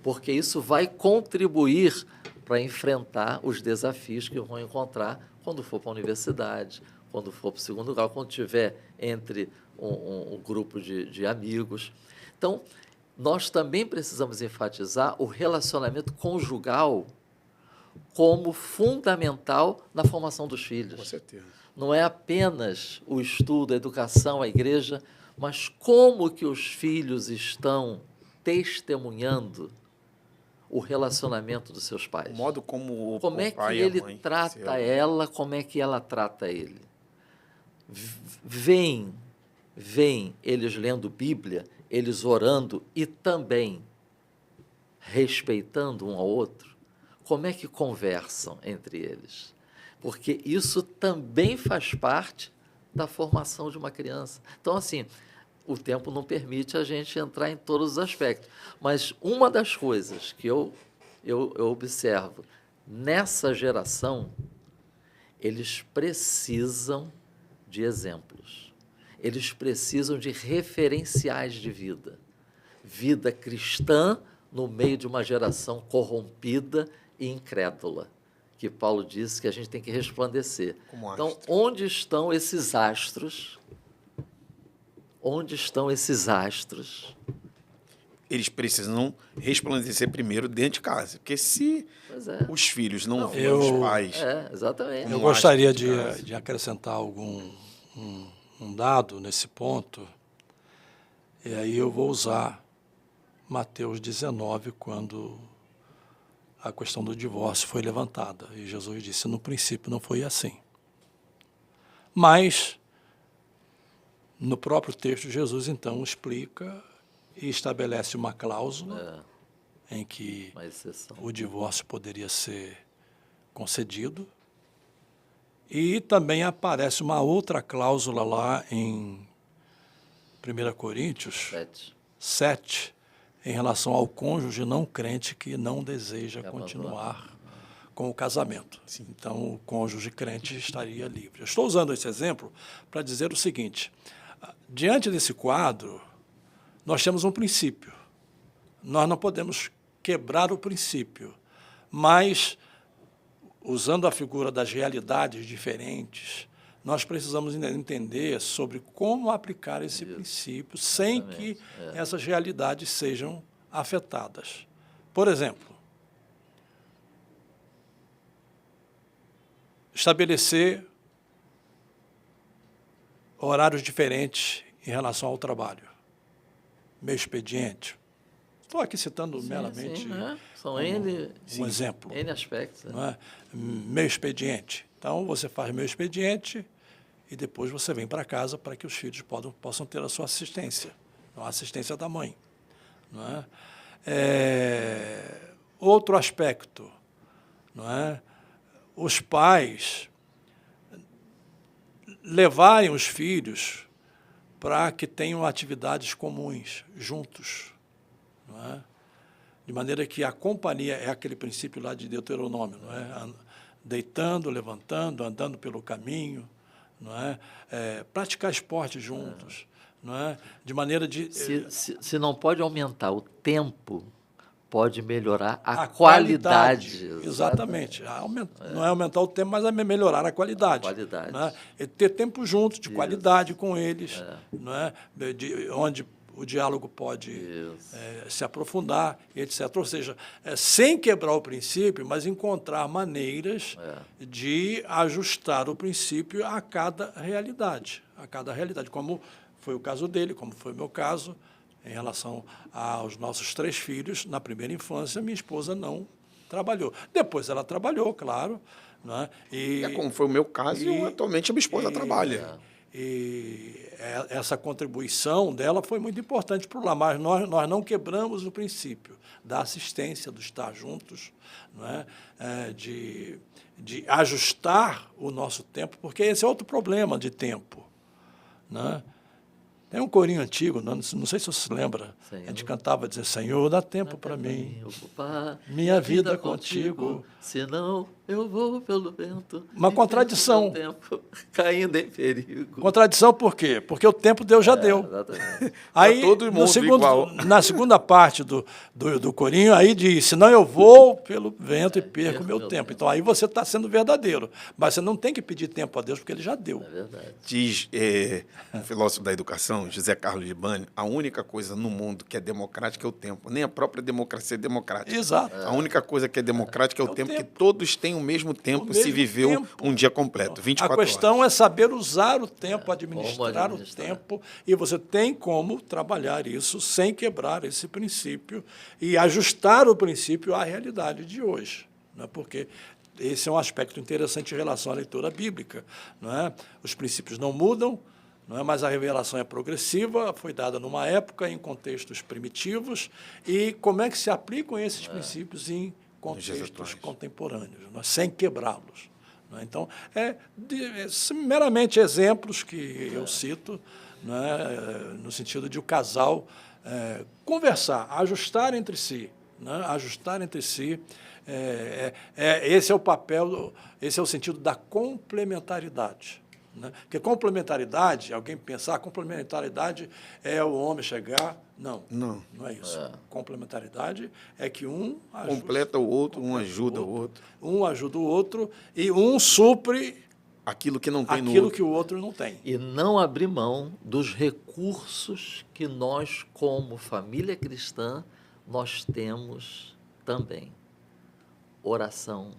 porque isso vai contribuir para enfrentar os desafios que vão encontrar quando for para a universidade, quando for para o segundo grau, quando estiver entre um grupo de amigos. Então, nós também precisamos enfatizar o relacionamento conjugal como fundamental na formação dos filhos. Com certeza. Não é apenas o estudo, a educação, a igreja, mas como que os filhos estão testemunhando o relacionamento dos seus pais. O modo como como é que ele trata ela, como é que ela trata ele. Vem eles lendo Bíblia, eles orando e também respeitando um ao outro. Como é que conversam entre eles? Porque isso também faz parte da formação de uma criança. Então, assim, o tempo não permite a gente entrar em todos os aspectos. Mas uma das coisas que eu observo nessa geração, eles precisam de exemplos. Eles precisam de referenciais de vida. Vida cristã no meio de uma geração corrompida e incrédula, que Paulo disse que a gente tem que resplandecer. Então, onde estão esses astros onde estão esses astros? Eles precisam resplandecer primeiro dentro de casa. Porque se Pois é. os filhos não veem eu- os pais... Exatamente. Eu Um gostaria astro de casa. de acrescentar um dado nesse ponto, e aí eu vou usar Mateus 19, quando a questão do divórcio foi levantada. E Jesus disse, no princípio não foi assim. Mas, no próprio texto, Jesus então explica e estabelece uma cláusula em que Uma exceção. o divórcio poderia ser concedido. E também aparece uma outra cláusula lá em 1 Coríntios 7, em relação ao cônjuge não crente que não deseja continuar com o casamento. Então, o cônjuge crente estaria livre. Eu estou usando esse exemplo para dizer o seguinte, diante desse quadro, nós temos um princípio. Nós não podemos quebrar o princípio, mas, usando a figura das realidades diferentes, nós precisamos entender sobre como aplicar esse princípio sem que essas realidades sejam afetadas. Por exemplo, estabelecer horários diferentes em relação ao trabalho. Meu expediente. Estou aqui citando meramente São N exemplo. N aspectos. Não é? Meu expediente. Então, você faz meu expediente e depois você vem para casa para que os filhos possam ter a sua assistência, a assistência da mãe. Não é? Outro aspecto, não é? Os pais levarem os filhos para que tenham atividades comuns, juntos. Não é? De maneira que a companhia é aquele princípio lá de Deuteronômio, não é? Deitando, levantando, andando pelo caminho, não é? Praticar esporte juntos, não é? De maneira de... Se não pode aumentar o tempo, pode melhorar a qualidade. Exatamente. Não é aumentar o tempo, mas é melhorar a qualidade. Não é? É ter tempo junto, de qualidade com eles, não é? Onde o diálogo pode se aprofundar, etc. Ou seja, sem quebrar o princípio, mas encontrar maneiras de ajustar o princípio a cada realidade, como foi o caso dele, como foi o meu caso. Em relação aos nossos 3 filhos, na primeira infância, minha esposa não trabalhou. Depois ela trabalhou, claro. Não é? Como foi o meu caso, atualmente a minha esposa trabalha. E essa contribuição dela foi muito importante para o lar, mas nós não quebramos o princípio da assistência, do estar juntos, não é? De ajustar o nosso tempo, porque esse é outro problema de tempo. Não é? Tem um corinho antigo, não sei se você se lembra, Senhor, a gente cantava, dizendo, Senhor, dá tempo para mim, ocupar minha vida contigo. Senão eu vou pelo vento. Uma contradição. Tempo caindo em perigo. Contradição por quê? Porque o tempo Deus já deu. Exatamente. Aí, todo mundo igual. na segunda parte do corinho, aí diz, senão eu vou pelo vento e perco meu tempo. Então, aí você está sendo verdadeiro. Mas você não tem que pedir tempo a Deus, porque Ele já deu. É verdade. Diz o filósofo da educação, José Carlos Libani, a única coisa no mundo que é democrática é o tempo. Nem a própria democracia é democrática. Exato. A única coisa que é democrática é o tempo, que tempo. todos têm o mesmo tempo O se mesmo viveu tempo. um dia completo, 24 A questão horas. é saber usar o tempo, administrar o administrar. tempo, e você tem como trabalhar isso sem quebrar esse princípio e ajustar o princípio à realidade de hoje. Não é? Porque esse é um aspecto interessante em relação à leitura bíblica. Não é? Os princípios não mudam, não é? Mas a revelação é progressiva, foi dada numa época, em contextos primitivos, e como é que se aplicam esses princípios em contextos contemporâneos, não é? Sem quebrá-los. Não é? Então, meramente exemplos que eu cito, não é? No sentido de o casal conversar, ajustar entre si, né? Ajustar entre si. Esse é o papel, esse é o sentido da complementaridade. Né? Porque complementaridade, alguém pensar, complementaridade é o homem chegar... Não é isso. Complementaridade é que um Completa o outro, um ajuda o outro. Um ajuda o outro e um supre aquilo que não tem no aquilo outro. que o outro não tem. E não abrir mão dos recursos que nós, como família cristã, nós temos também. Oração,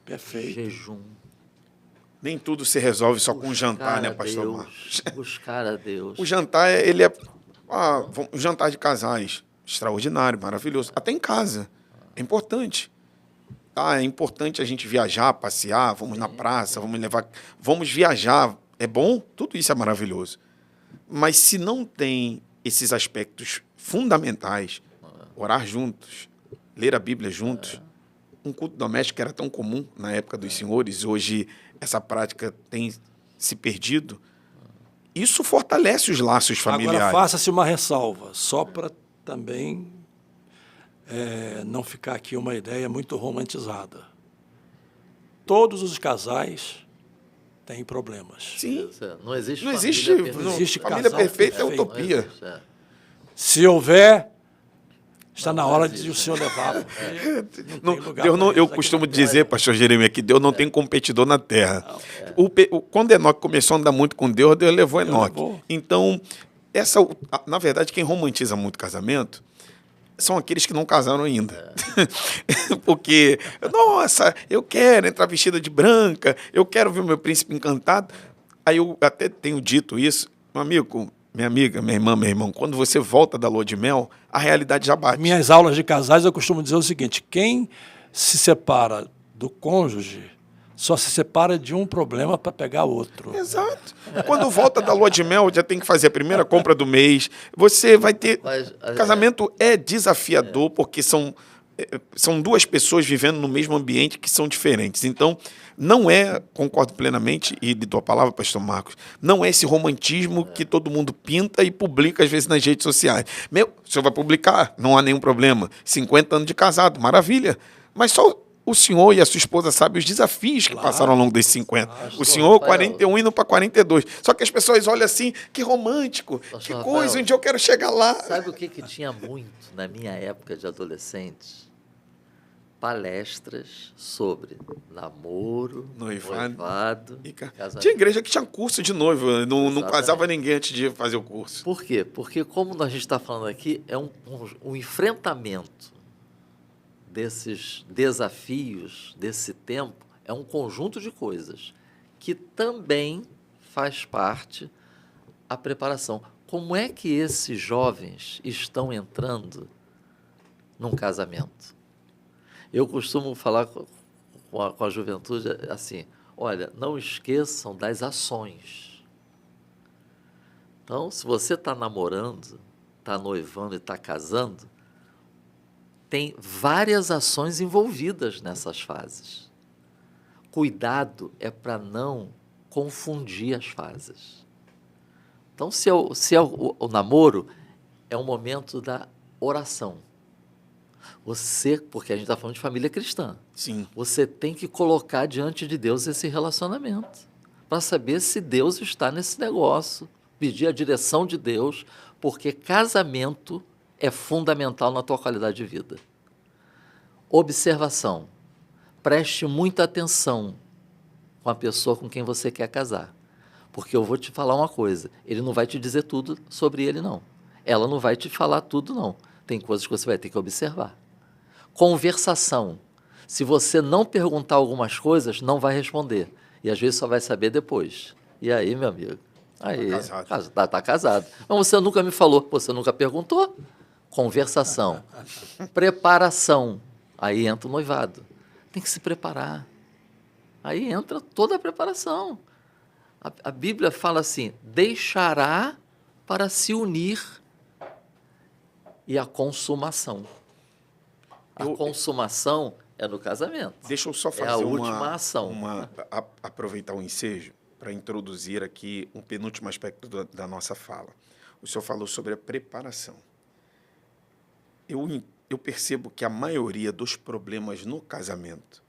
Perfeito. jejum. Nem tudo se resolve só com jantar, Buscar né, a pastor Deus, Marcos? buscar a Deus. O jantar, ele é um jantar de casais, extraordinário, maravilhoso. Até em casa, é importante. É importante a gente viajar, passear, vamos na praça, vamos viajar. É bom? Tudo isso é maravilhoso. Mas se não tem esses aspectos fundamentais, orar juntos, ler a Bíblia juntos, um culto doméstico era tão comum na época dos senhores, hoje essa prática tem se perdido. Isso fortalece os laços familiares. Agora, faça-se uma ressalva, só para também não ficar aqui uma ideia muito romantizada. Todos os casais têm problemas. Sim. Não existe Não família existe, perfeita. Não existe família casal perfeita é perfeito. utopia. Não existe, Se houver, está Não na hora existe. de o senhor levar, porque não tem lugar Deus pra não, eles eu aqui costumo na terra. dizer, pastor Jeremias, que Deus não tem competidor na terra. Quando Enoque começou a andar muito com Deus, Deus levou Enoque. levou. Então, na verdade, quem romantiza muito casamento são aqueles que não casaram ainda. Porque, nossa, eu quero entrar vestida de branca, eu quero ver o meu príncipe encantado. Aí eu até tenho dito isso, meu amigo, minha amiga, minha irmã, meu irmão, quando você volta da lua de mel, a realidade já bate. Minhas aulas de casais, eu costumo dizer o seguinte: quem se separa do cônjuge só se separa de um problema para pegar outro. Exato. Quando volta da lua de mel, já tem que fazer a primeira compra do mês. Você vai ter... Casamento é desafiador, porque são duas pessoas vivendo no mesmo ambiente que são diferentes. Então, não concordo plenamente, e de tua palavra, pastor Marcos, não é esse romantismo que todo mundo pinta e publica, às vezes, nas redes sociais. O senhor vai publicar, não há nenhum problema. 50 anos de casado, maravilha. Mas só o senhor e a sua esposa sabem os desafios que passaram ao longo desses 50. O senhor, 41, indo para 42. Só que as pessoas olham assim, que romântico, que coisa, Rafael, um dia eu quero chegar lá. Sabe o que tinha muito na minha época de adolescente? Palestras sobre namoro, noivado E casamento. tinha igreja que tinha curso de noivo, não Exatamente. casava ninguém antes de fazer o curso. Por quê? Porque, como a gente está falando aqui, é um enfrentamento desses desafios, desse tempo, é um conjunto de coisas que também faz parte a preparação. Como é que esses jovens estão entrando num casamento? Eu costumo falar com a juventude assim: olha, não esqueçam das ações. Então, se você está namorando, está noivando e está casando, tem várias ações envolvidas nessas fases. Cuidado é para não confundir as fases. Então, se o namoro é um momento da oração. Porque a gente está falando de família cristã. Sim. Você tem que colocar diante de Deus esse relacionamento para saber se Deus está nesse negócio, pedir a direção de Deus, porque casamento é fundamental na tua qualidade de vida. Observação. Preste muita atenção com a pessoa com quem você quer casar. Porque eu vou te falar uma coisa, ele não vai te dizer tudo sobre ele, não. Ela não vai te falar tudo, não. Tem coisas que você vai ter que observar. Conversação. Se você não perguntar algumas coisas, não vai responder. E às vezes só vai saber depois. E aí, meu amigo? Aí, tá casado. Mas você nunca me falou, você nunca perguntou? Conversação. Preparação. Aí entra o noivado. Tem que se preparar. Aí entra toda a preparação. A Bíblia fala assim: deixará para se unir, e a consumação. A consumação é no casamento. Deixa eu só fazer a última ação. Aproveitar o ensejo para introduzir aqui um penúltimo aspecto da nossa fala. O senhor falou sobre a preparação. Eu percebo que a maioria dos problemas no casamento,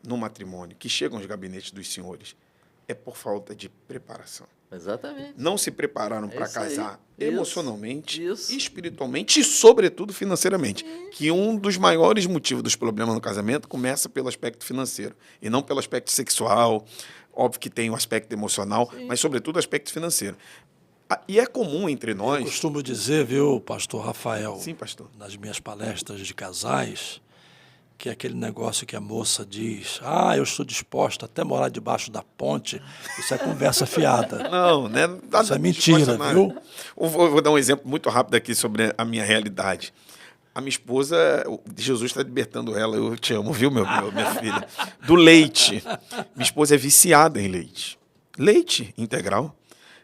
no matrimônio, que chegam aos gabinetes dos senhores, é por falta de preparação. Exatamente. Não se prepararam para isso aí. casar Isso. emocionalmente, Isso. espiritualmente e, sobretudo, financeiramente. Que um dos maiores motivos dos problemas no casamento começa pelo aspecto financeiro e não pelo aspecto sexual. Óbvio que tem o aspecto emocional, mas, sobretudo, o aspecto financeiro. E é comum entre Eu nós... costumo dizer, viu, pastor Rafael, Sim, pastor. nas minhas palestras de casais, que é aquele negócio que a moça diz, eu estou disposta até morar debaixo da ponte, isso é conversa fiada. Não, né? Isso é mentira, viu? Vou dar um exemplo muito rápido aqui sobre a minha realidade. A minha esposa, Jesus está libertando ela, eu te amo, viu, minha filha? Do leite. Minha esposa é viciada em leite. Leite integral.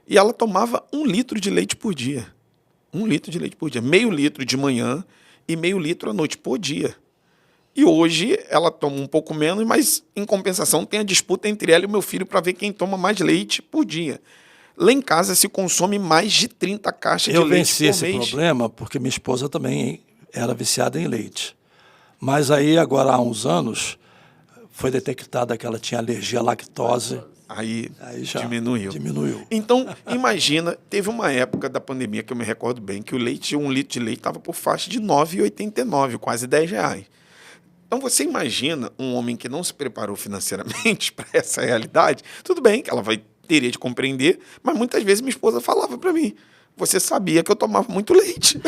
E ela tomava 1 litro de leite por dia. 1 litro de leite por dia. Meio litro de manhã e meio litro à noite por dia. E hoje ela toma um pouco menos, mas em compensação tem a disputa entre ela e o meu filho para ver quem toma mais leite por dia. Lá em casa se consome mais de 30 caixas de Eu leite venci por esse mês. problema porque minha esposa também era viciada em leite. Mas aí, agora há uns anos, foi detectada que ela tinha alergia à lactose. Aí Já diminuiu. Então, imagina, teve uma época da pandemia que eu me recordo bem, que o leite, 1 litro de leite estava por faixa de R$ 9,89, quase R$ 10. Então, você imagina um homem que não se preparou financeiramente para essa realidade, tudo bem que ela teria de compreender, mas muitas vezes minha esposa falava para mim, você sabia que eu tomava muito leite.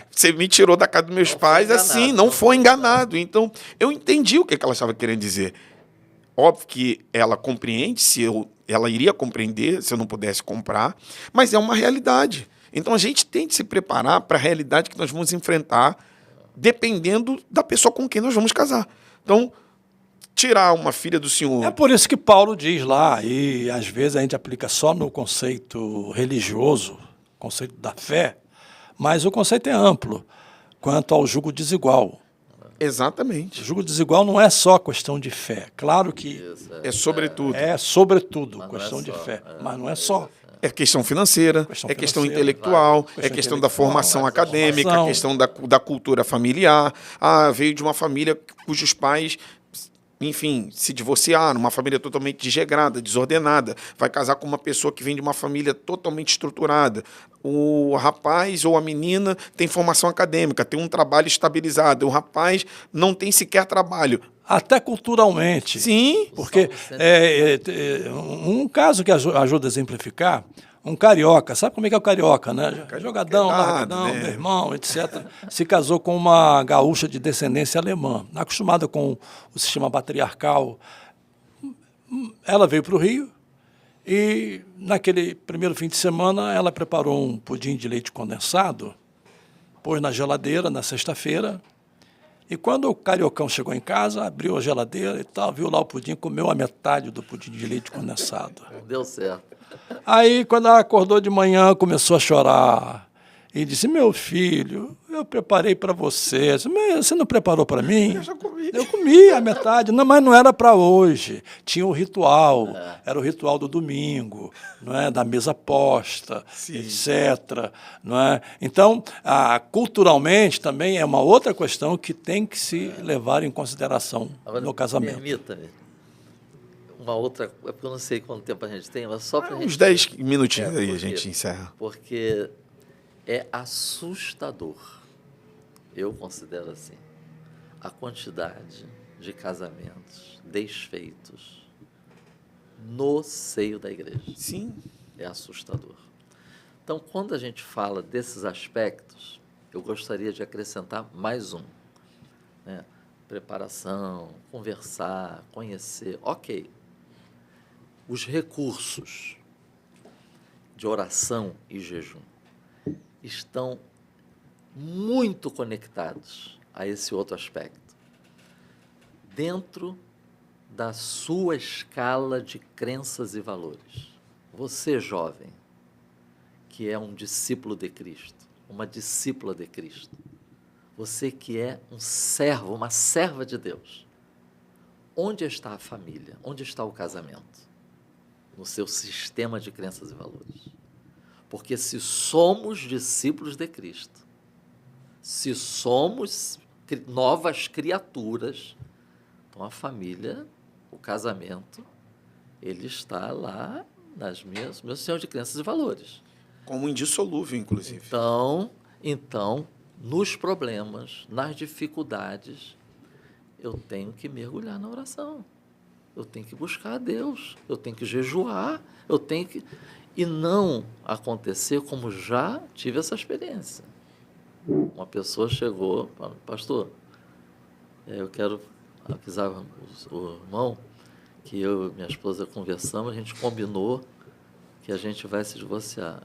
Você me tirou da casa dos meus pais assim, não foi enganado. Então, eu entendi o que ela estava querendo dizer. Óbvio que ela compreende, ela iria compreender se eu não pudesse comprar, mas é uma realidade. Então, a gente tem de se preparar para a realidade que nós vamos enfrentar, dependendo da pessoa com quem nós vamos casar. Então, tirar uma filha do senhor... É por isso que Paulo diz lá, e às vezes a gente aplica só no conceito religioso, conceito da fé, mas o conceito é amplo, quanto ao jugo desigual. Exatamente. O jugo desigual não é só questão de fé. Claro que é sobretudo. É sobretudo questão de fé, mas não é só. É questão financeira, é questão intelectual, é questão da formação acadêmica, a questão da cultura familiar. Veio de uma família cujos pais, enfim, se divorciaram, uma família totalmente desregrada, desordenada, vai casar com uma pessoa que vem de uma família totalmente estruturada. O rapaz ou a menina tem formação acadêmica, tem um trabalho estabilizado, o rapaz não tem sequer trabalho. Até culturalmente. Sim. Porque um caso que ajuda a exemplificar, um carioca, sabe como é que é o carioca, né? Jogadão, largadão, meu irmão, etc. Se casou com uma gaúcha de descendência alemã, acostumada com o sistema patriarcal. Ela veio para o Rio e, naquele primeiro fim de semana, ela preparou um pudim de leite condensado, pôs na geladeira na sexta-feira, e quando o cariocão chegou em casa, abriu a geladeira e tal, viu lá o pudim, comeu a metade do pudim de leite condensado. Deu certo. Aí, quando ela acordou de manhã, começou a chorar. E disse, meu filho, eu preparei para você. Eu disse, mas você não preparou para mim? Eu já comi. Eu comi a metade. Não, mas não era para hoje. Tinha o ritual. Era o ritual do domingo, não é? Da mesa posta, etc. Não é? Então, culturalmente, também é uma outra questão que tem que se levar em consideração no casamento. Permita-me. Uma outra, é porque eu não sei quanto tempo a gente tem, mas só para uns 10 minutinhos aí a gente encerra. Porque é assustador, eu considero assim, a quantidade de casamentos desfeitos no seio da igreja. Sim. É assustador. Então, quando a gente fala desses aspectos, eu gostaria de acrescentar mais um, né? Preparação, conversar, conhecer, ok. Os recursos de oração e jejum estão muito conectados a esse outro aspecto. Dentro da sua escala de crenças e valores. Você, jovem, que é um discípulo de Cristo, uma discípula de Cristo, você que é um servo, uma serva de Deus, onde está a família? Onde está o casamento? No seu sistema de crenças e valores. Porque se somos discípulos de Cristo, se somos novas criaturas, então a família, o casamento, ele está lá meu sistema de crenças e valores. Como indissolúvel, inclusive. Então, nos problemas, nas dificuldades, eu tenho que mergulhar na oração. Eu tenho que buscar a Deus, eu tenho que jejuar, eu tenho que... E não acontecer como já tive essa experiência. Uma pessoa chegou, pastor, eu quero avisar o irmão que eu e minha esposa conversamos, a gente combinou que a gente vai se divorciar.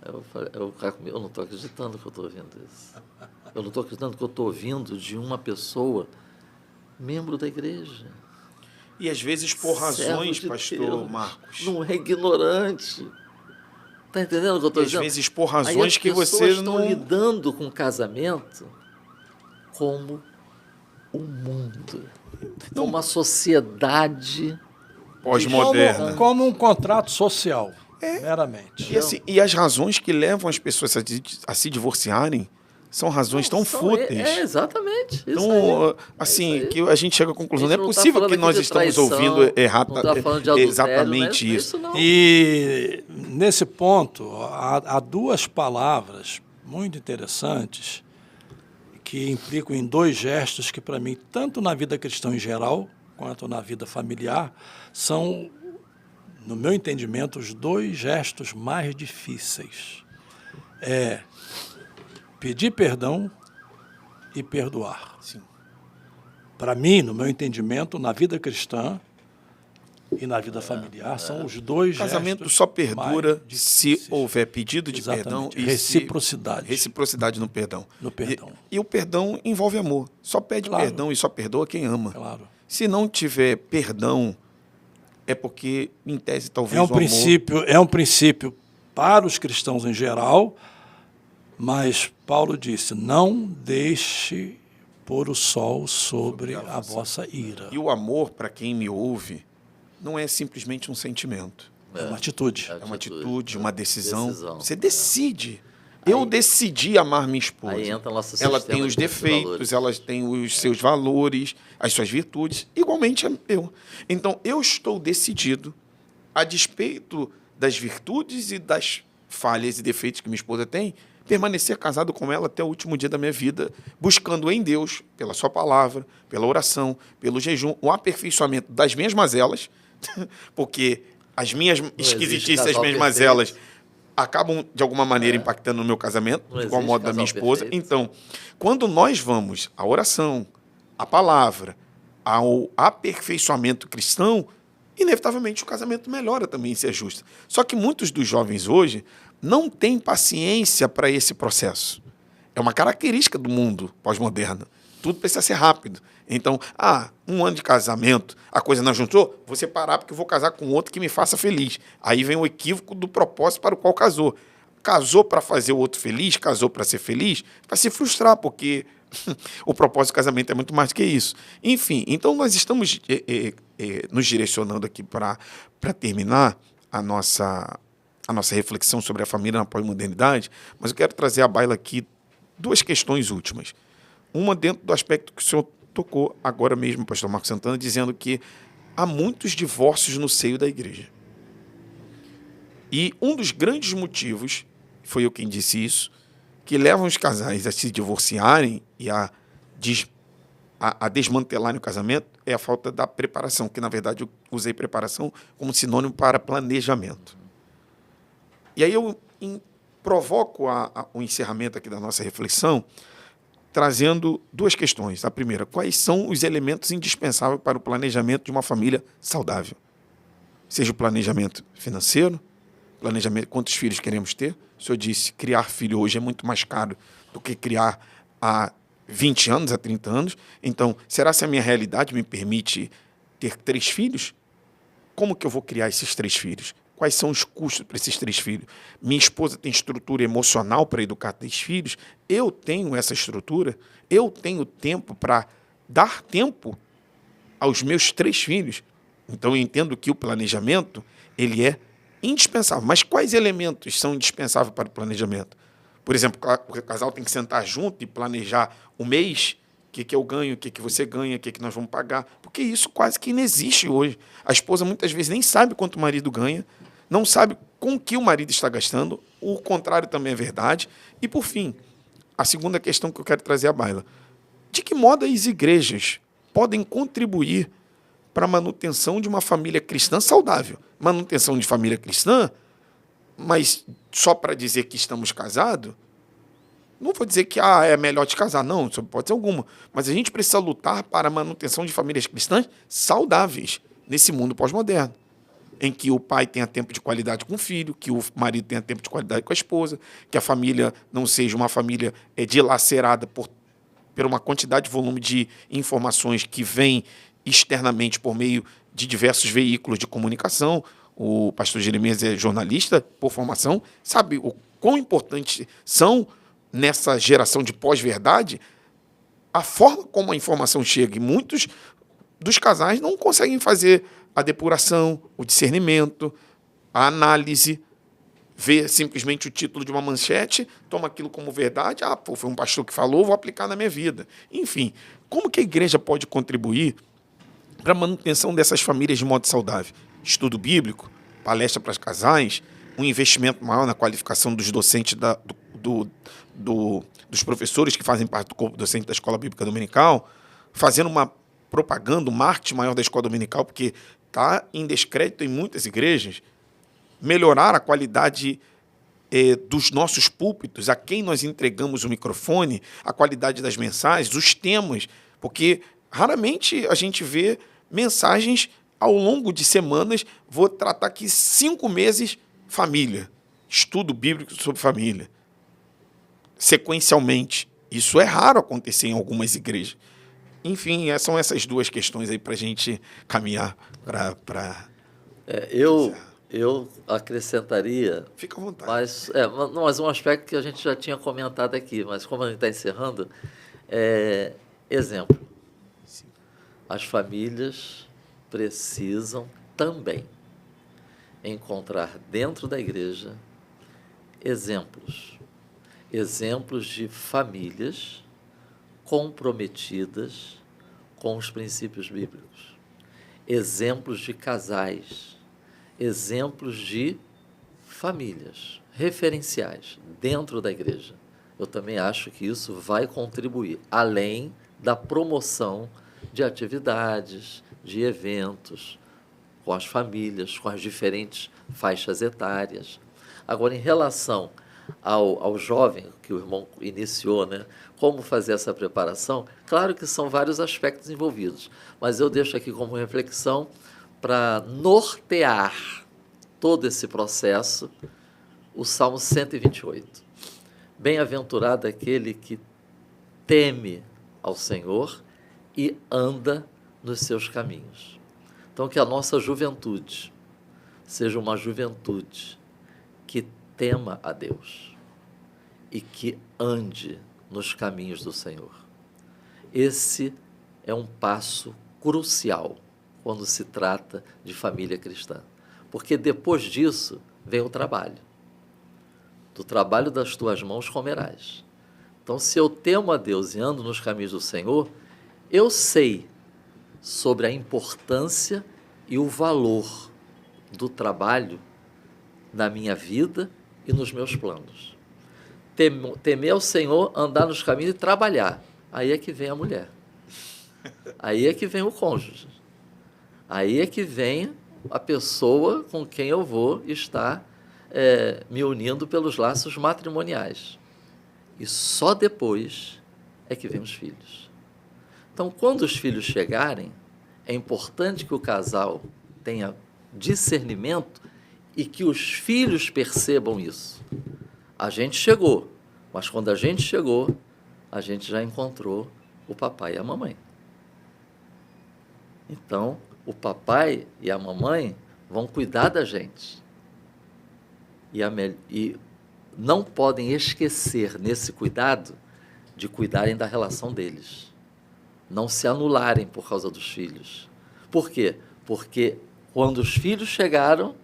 Eu não estou acreditando que eu estou ouvindo isso. Eu não estou acreditando que eu estou ouvindo de uma pessoa, membro da igreja. E às vezes por razões, de pastor Deus, Marcos. não é ignorante. Está entendendo o que eu estou dizendo? Às vezes por razões que você não... As pessoas estão não... lidando com o casamento como o mundo. Como uma sociedade pós-moderna. Como um contrato social, meramente. E, assim, e as razões que levam as pessoas a se divorciarem são razões tão fúteis. Exatamente. Isso então, aí. assim, que a gente chega à conclusão. Não é não possível tá que nós de estamos traição, ouvindo errado, não tá falando de adultério, exatamente não é isso. não. E, nesse ponto, há duas palavras muito interessantes que implicam em dois gestos que, para mim, tanto na vida cristã em geral, quanto na vida familiar, são, no meu entendimento, os dois gestos mais difíceis. É pedir perdão e perdoar. Sim. Para mim, no meu entendimento, na vida cristã e na vida familiar, são os dois gestos. O casamento só perdura mais se difíceis. houver pedido de perdão e reciprocidade. Reciprocidade no perdão. No perdão. E o perdão envolve amor. Só pede perdão e só perdoa quem ama. Claro. Se não tiver perdão, é porque, em tese, talvez É um princípio para os cristãos em geral, mas Paulo disse, não deixe pôr o sol sobre a vossa ira. E o amor, para quem me ouve, não é simplesmente um sentimento. É uma atitude. É uma atitude, uma decisão. Você decide. Eu decidi amar minha esposa. Aí entra nosso ela sistema tem os de defeitos, valores. ela tem os seus valores, as suas virtudes, igualmente eu. Então, eu estou decidido, a despeito das virtudes e das falhas e defeitos que minha esposa tem, permanecer casado com ela até o último dia da minha vida, buscando em Deus, pela sua palavra, pela oração, pelo jejum, o aperfeiçoamento das minhas mazelas, porque as minhas esquisitices, as minhas mazelas, acabam, de alguma maneira, impactando no meu casamento, de igual modo da minha esposa. Perfeito. Então, quando nós vamos à oração, à palavra, ao aperfeiçoamento cristão, inevitavelmente o casamento melhora também, se ajusta. Só que muitos dos jovens hoje não têm paciência para esse processo. É uma característica do mundo pós-moderno. Tudo precisa ser rápido. Então, 1 ano de casamento, a coisa não juntou, vou separar porque eu vou casar com outro que me faça feliz. Aí vem o equívoco do propósito para o qual casou. Casou para fazer o outro feliz, casou para ser feliz, para se frustrar, porque o propósito do casamento é muito mais do que isso. Enfim, então nós estamos nos direcionando aqui para terminar a nossa reflexão sobre a família na pós-modernidade, mas eu quero trazer à baila aqui duas questões últimas. Uma dentro do aspecto que o senhor tocou agora mesmo, pastor Marcos Santana, dizendo que há muitos divórcios no seio da igreja. E um dos grandes motivos, foi eu quem disse isso, que levam os casais a se divorciarem e a desmantelarem o casamento é a falta da preparação, que na verdade eu usei preparação como sinônimo para planejamento. E aí eu provoco o encerramento aqui da nossa reflexão, trazendo duas questões. A primeira, quais são os elementos indispensáveis para o planejamento de uma família saudável? Seja o planejamento financeiro, planejamento, quantos filhos queremos ter? O senhor disse, criar filho hoje é muito mais caro do que criar há 20 anos, há 30 anos. Então, será que a minha realidade me permite ter 3 filhos? Como que eu vou criar esses 3 filhos? Quais são os custos para esses 3 filhos? Minha esposa tem estrutura emocional para educar 3 filhos? Eu tenho essa estrutura? Eu tenho tempo para dar tempo aos meus 3 filhos? Então, eu entendo que o planejamento ele é indispensável. Mas quais elementos são indispensáveis para o planejamento? Por exemplo, o casal tem que sentar junto e planejar o mês, o que eu ganho, o que você ganha, o que nós vamos pagar. Porque isso quase que inexiste hoje. A esposa muitas vezes nem sabe quanto o marido ganha, não sabe com o que o marido está gastando. O contrário também é verdade. E, por fim, a segunda questão que eu quero trazer à baila. De que modo as igrejas podem contribuir para a manutenção de uma família cristã saudável? Manutenção de família cristã, mas só para dizer que estamos casados, não vou dizer que é melhor te casar, não, isso pode ser alguma. Mas a gente precisa lutar para a manutenção de famílias cristãs saudáveis nesse mundo pós-moderno, em que o pai tenha tempo de qualidade com o filho, que o marido tenha tempo de qualidade com a esposa, que a família não seja uma família dilacerada por uma quantidade de volume de informações que vem externamente por meio de diversos veículos de comunicação. O pastor Jeremias é jornalista por formação, sabe o quão importantes são, nessa geração de pós-verdade, a forma como a informação chega. E muitos dos casais não conseguem fazer a depuração, o discernimento, a análise, vê simplesmente o título de uma manchete, toma aquilo como verdade, foi um pastor que falou, vou aplicar na minha vida. Enfim, como que a igreja pode contribuir para a manutenção dessas famílias de modo saudável? Estudo bíblico, palestra para os casais, um investimento maior na qualificação dos docentes, dos professores que fazem parte do corpo docente da Escola Bíblica Dominical, fazendo uma propaganda, um marketing maior da Escola Dominical, porque está em descrédito em muitas igrejas, melhorar a qualidade dos nossos púlpitos, a quem nós entregamos o microfone, a qualidade das mensagens, os temas, porque raramente a gente vê mensagens ao longo de semanas. Vou tratar aqui 5 meses família, estudo bíblico sobre família, sequencialmente. Isso é raro acontecer em algumas igrejas. Enfim, são essas duas questões aí para a gente caminhar para... Eu acrescentaria... Fica à vontade. Mas um aspecto que a gente já tinha comentado aqui, mas como a gente está encerrando, exemplo. Sim. As famílias precisam também encontrar dentro da igreja exemplos de famílias comprometidas com os princípios bíblicos, exemplos de casais, exemplos de famílias referenciais dentro da igreja. Eu também acho que isso vai contribuir, além da promoção de atividades, de eventos, com as famílias, com as diferentes faixas etárias. Agora, em relação ao jovem, que o irmão iniciou, né? Como fazer essa preparação? Claro que são vários aspectos envolvidos, mas eu deixo aqui como reflexão para nortear todo esse processo o Salmo 128. Bem-aventurado aquele que teme ao Senhor e anda nos seus caminhos. Então, que a nossa juventude seja uma juventude que tema a Deus e que ande nos caminhos do Senhor. Esse é um passo crucial quando se trata de família cristã, porque depois disso vem o trabalho. Do trabalho das tuas mãos comerás. Então, se eu temo a Deus e ando nos caminhos do Senhor, eu sei sobre a importância e o valor do trabalho na minha vida e nos meus planos. Temer ao Senhor, andar nos caminhos e trabalhar. Aí é que vem a mulher. Aí é que vem o cônjuge. Aí é que vem a pessoa com quem eu vou estar me unindo pelos laços matrimoniais. E só depois é que vem os filhos. Então, quando os filhos chegarem, é importante que o casal tenha discernimento e que os filhos percebam isso. A gente chegou, mas quando a gente chegou, a gente já encontrou o papai e a mamãe. Então, o papai e a mamãe vão cuidar da gente. E não podem esquecer, nesse cuidado, de cuidarem da relação deles. Não se anularem por causa dos filhos. Por quê? Porque quando os filhos chegaram,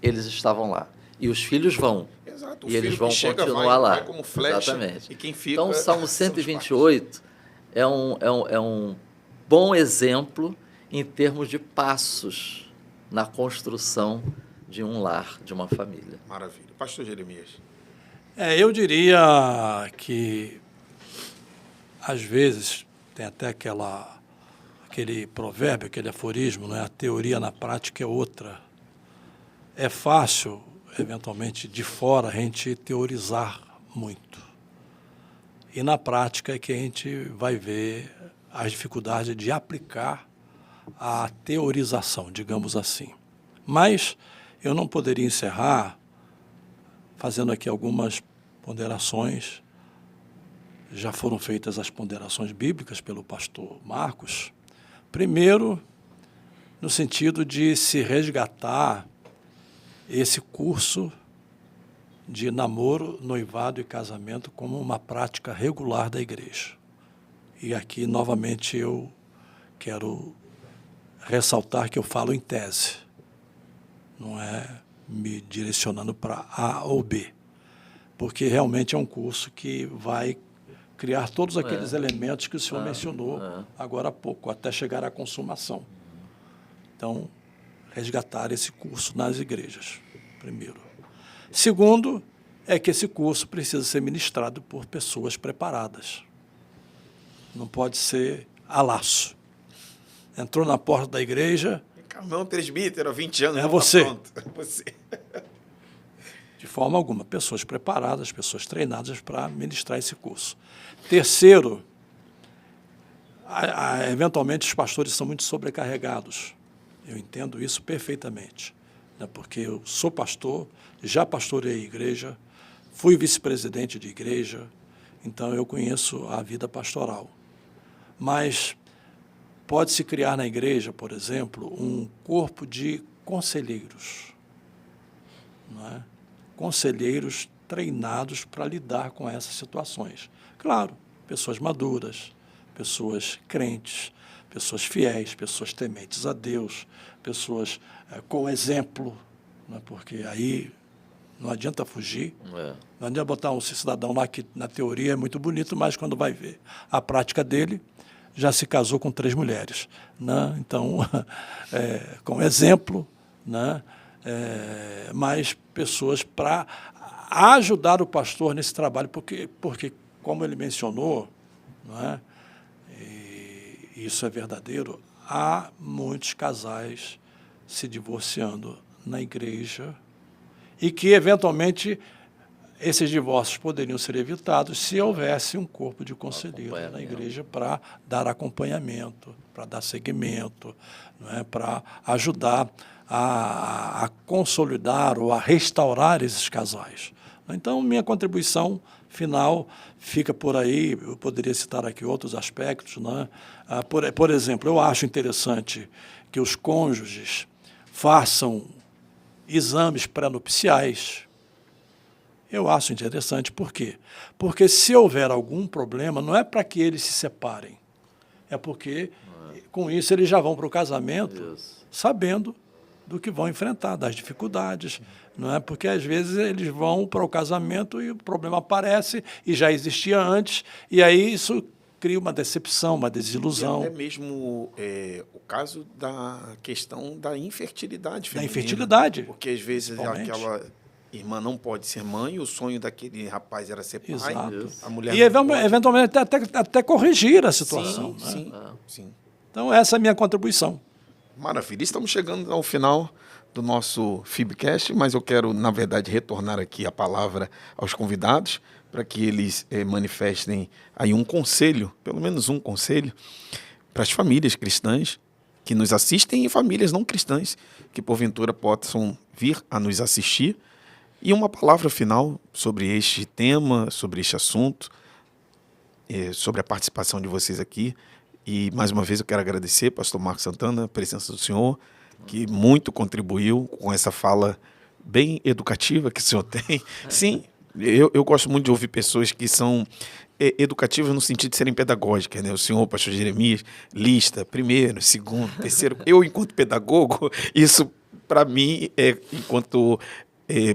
eles estavam lá. E os filhos vão. Exato. E eles vão continuar lá. Vai como flecha. Exatamente. E quem fica, então, o Salmo 128 é um bom exemplo em termos de passos na construção de um lar, de uma família. Maravilha. Pastor Jeremias. Eu diria que, às vezes, tem até aquele provérbio, aquele aforismo, né? A teoria na prática é outra. É fácil, eventualmente, de fora, a gente teorizar muito. E na prática é que a gente vai ver as dificuldades de aplicar a teorização, digamos assim. Mas eu não poderia encerrar fazendo aqui algumas ponderações. Já foram feitas as ponderações bíblicas pelo pastor Marcos. Primeiro, no sentido de se resgatar esse curso de namoro, noivado e casamento como uma prática regular da igreja. E aqui, novamente, eu quero ressaltar que eu falo em tese, não é me direcionando para A ou B, porque realmente é um curso que vai criar todos aqueles elementos que o senhor mencionou agora há pouco, até chegar à consumação. Então, resgatar esse curso nas igrejas, primeiro. Segundo, é que esse curso precisa ser ministrado por pessoas preparadas. Não pode ser a laço. Entrou na porta da igreja... Carmão, presbítero, há 20 anos. É você. Tá pronto. É você. De forma alguma. Pessoas preparadas, pessoas treinadas para ministrar esse curso. Terceiro, eventualmente os pastores são muito sobrecarregados. Eu entendo isso perfeitamente, né? Porque eu sou pastor, já pastorei a igreja, fui vice-presidente de igreja, então eu conheço a vida pastoral. Mas pode-se criar na igreja, por exemplo, um corpo de conselheiros, não é? Conselheiros treinados para lidar com essas situações. Claro, pessoas maduras, pessoas crentes, pessoas fiéis, pessoas tementes a Deus, pessoas com exemplo, né? Porque aí não adianta fugir, não adianta botar um cidadão lá que na teoria é muito bonito, mas quando vai ver a prática dele, já se casou com 3 mulheres. Né? Então, com exemplo, né? Mais pessoas para ajudar o pastor nesse trabalho, porque como ele mencionou, não é? E isso é verdadeiro, há muitos casais se divorciando na igreja e que, eventualmente, esses divórcios poderiam ser evitados se houvesse um corpo de conselheiros na igreja para dar acompanhamento, para dar seguimento, não é? Para ajudar a consolidar ou a restaurar esses casais. Então, minha contribuição final fica por aí. Eu poderia citar aqui outros aspectos, né? Por exemplo, eu acho interessante que os cônjuges façam exames pré-nupciais. Eu acho interessante. Por quê? Porque se houver algum problema, não é para que eles se separem, é porque, com isso, eles já vão para o casamento sabendo do que vão enfrentar, das dificuldades, não é? Porque, às vezes, eles vão para o casamento e o problema aparece e já existia antes, e aí isso cria uma decepção, uma desilusão. E até mesmo o caso da questão da infertilidade feminina. Da infertilidade. Porque, às vezes, aquela irmã não pode ser mãe, o sonho daquele rapaz era ser pai. Exato. A mulher e, eventualmente, até corrigir a situação. Sim, né? sim. Então, essa é a minha contribuição. Maravilha. Estamos chegando ao final do nosso Fibcast, mas eu quero, na verdade, retornar aqui a palavra aos convidados para que eles manifestem aí um conselho, pelo menos um conselho, para as famílias cristãs que nos assistem e famílias não cristãs que, porventura, possam vir a nos assistir. E uma palavra final sobre este tema, sobre este assunto, sobre a participação de vocês aqui. E, mais uma vez, eu quero agradecer, pastor Marcos Santana, a presença do senhor, que muito contribuiu com essa fala bem educativa que o senhor tem. Sim, eu gosto muito de ouvir pessoas que são educativas no sentido de serem pedagógicas, né? O senhor, pastor Jeremias, lista, primeiro, segundo, terceiro. Eu, enquanto pedagogo, isso, para mim, enquanto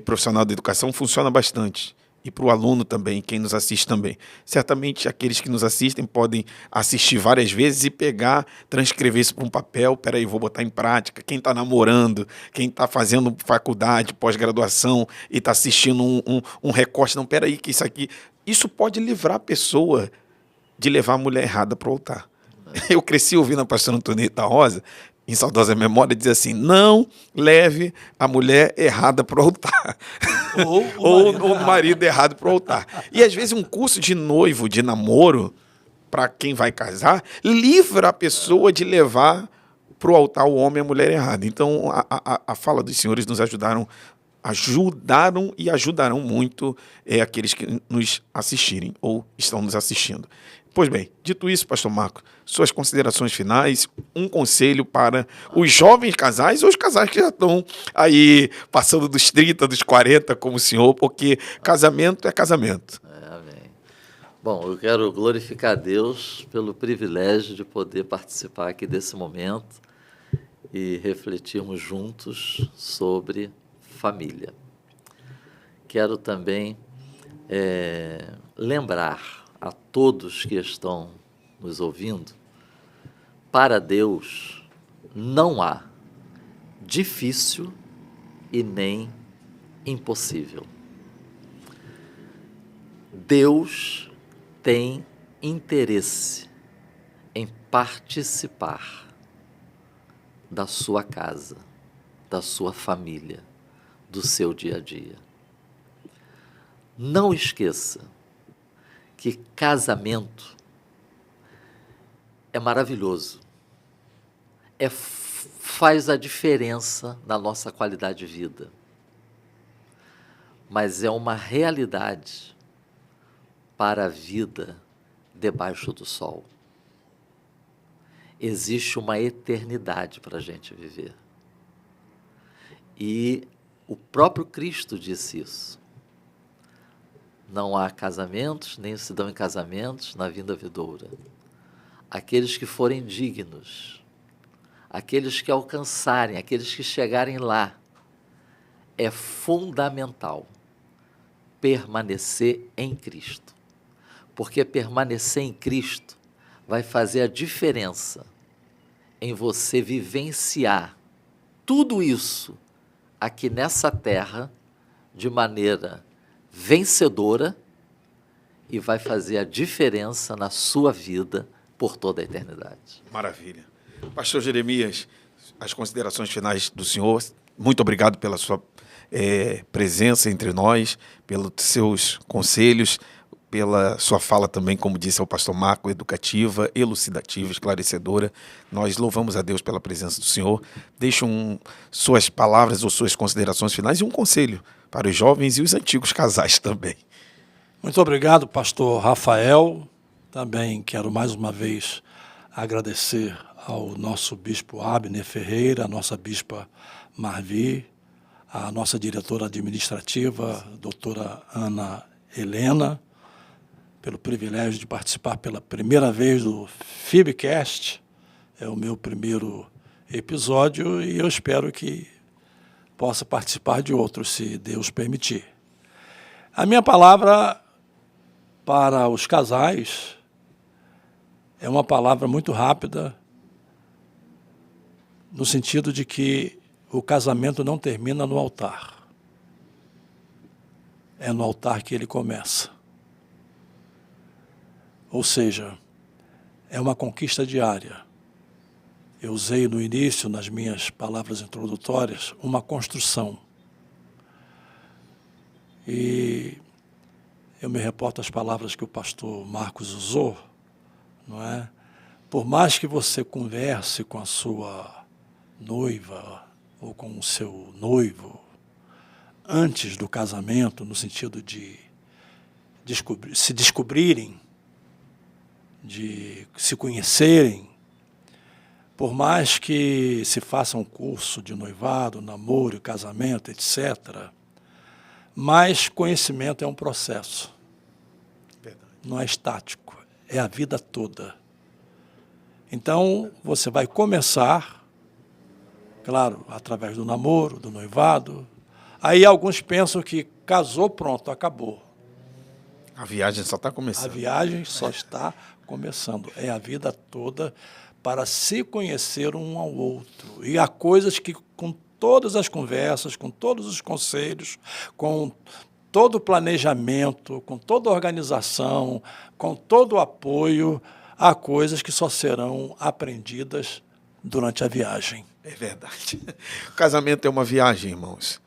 profissional da educação, funciona bastante. e para o aluno também, quem nos assiste também. Certamente aqueles que nos assistem podem assistir várias vezes e pegar, transcrever isso para um papel, peraí, vou botar em prática. Quem está namorando, quem está fazendo faculdade, pós-graduação e está assistindo um recorte, não, peraí, que isso aqui... Isso pode livrar a pessoa de levar a mulher errada para o altar. Eu cresci ouvindo a pastora Antonieta Rosa, em saudosa memória, dizer assim, não leve a mulher errada para o altar. Ou o marido errado para o altar. E às vezes um curso de noivo, de namoro, para quem vai casar, livra a pessoa de levar para o altar o homem e a mulher errada. Então a fala dos senhores nos ajudaram e ajudarão muito aqueles que nos assistirem ou estão nos assistindo. Pois bem, dito isso, pastor Marco, suas considerações finais, um conselho para os jovens casais ou os casais que já estão aí passando dos 30, dos 40, como o senhor, porque casamento é casamento. Amém. Bom, eu quero glorificar a Deus pelo privilégio de poder participar aqui desse momento e refletirmos juntos sobre família. Quero também lembrar a todos que estão nos ouvindo, para Deus não há difícil e nem impossível. Deus tem interesse em participar da sua casa, da sua família, do seu dia a dia. Não esqueça que casamento é maravilhoso, faz a diferença na nossa qualidade de vida, mas é uma realidade para a vida debaixo do sol. Existe uma eternidade para a gente viver. E o próprio Cristo disse isso. Não há casamentos, nem se dão em casamentos na vinda vindoura. Aqueles que forem dignos, aqueles que alcançarem, aqueles que chegarem lá, é fundamental permanecer em Cristo. Porque permanecer em Cristo vai fazer a diferença em você vivenciar tudo isso aqui nessa terra de maneira vencedora e vai fazer a diferença na sua vida por toda a eternidade. Maravilha. Pastor Jeremias, as considerações finais do senhor. Muito obrigado pela sua presença entre nós, pelos seus conselhos, pela sua fala também, como disse o pastor Marco, educativa, elucidativa, esclarecedora. Nós louvamos a Deus pela presença do senhor. Deixam suas palavras ou suas considerações finais e um conselho para os jovens e os antigos casais também. Muito obrigado, pastor Rafael. Também quero mais uma vez agradecer ao nosso bispo Abner Ferreira, a nossa bispa Marvi, a nossa diretora administrativa, doutora Ana Helena, pelo privilégio de participar pela primeira vez do FIBcast. É o meu primeiro episódio e eu espero que possa participar de outros, se Deus permitir. A minha palavra para os casais é uma palavra muito rápida, no sentido de que o casamento não termina no altar. É no altar que ele começa. Ou seja, é uma conquista diária. Eu usei no início, nas minhas palavras introdutórias, uma construção. E eu me reporto às palavras que o pastor Marcos usou, não é? Por mais que você converse com a sua noiva ou com o seu noivo antes do casamento, no sentido de se descobrirem, de se conhecerem, por mais que se faça um curso de noivado, namoro, casamento, etc., mas conhecimento é um processo. Verdade. Não é estático, é a vida toda. Então, você vai começar, claro, através do namoro, do noivado. Aí alguns pensam que casou, pronto, acabou. A viagem só está A começando. viagem só está começando. É a vida toda para se conhecer um ao outro. E há coisas que, com todas as conversas, com todos os conselhos, com todo o planejamento, com toda a organização, com todo o apoio, há coisas que só serão aprendidas durante a viagem. É verdade. O casamento é uma viagem, irmãos.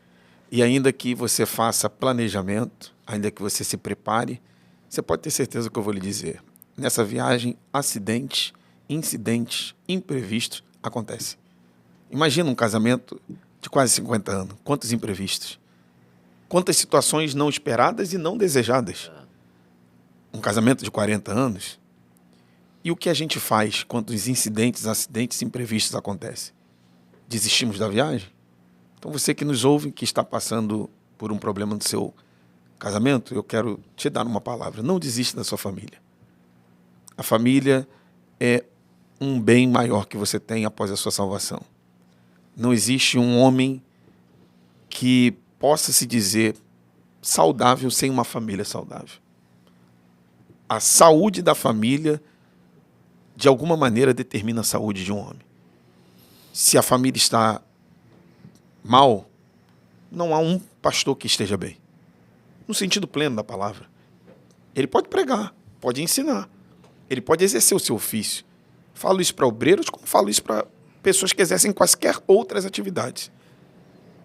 E ainda que você faça planejamento, ainda que você se prepare, você pode ter certeza do que eu vou lhe dizer. Nessa viagem, acidentes, incidentes, imprevistos acontecem. Imagina um casamento de quase 50 anos. Quantos imprevistos. Quantas situações não esperadas e não desejadas. Um casamento de 40 anos. E o que a gente faz quando os incidentes, acidentes, imprevistos acontecem? Desistimos da viagem? Então você que nos ouve, que está passando por um problema no seu casamento, eu quero te dar uma palavra. Não desista da sua família. A família é um bem maior que você tem após a sua salvação. Não existe um homem que possa se dizer saudável sem uma família saudável. A saúde da família, de alguma maneira, determina a saúde de um homem. Se a família está mal, não há um pastor que esteja bem. No sentido pleno da palavra. Ele pode pregar, pode ensinar, ele pode exercer o seu ofício. Falo isso para obreiros, como falo isso para pessoas que exercem quaisquer outras atividades.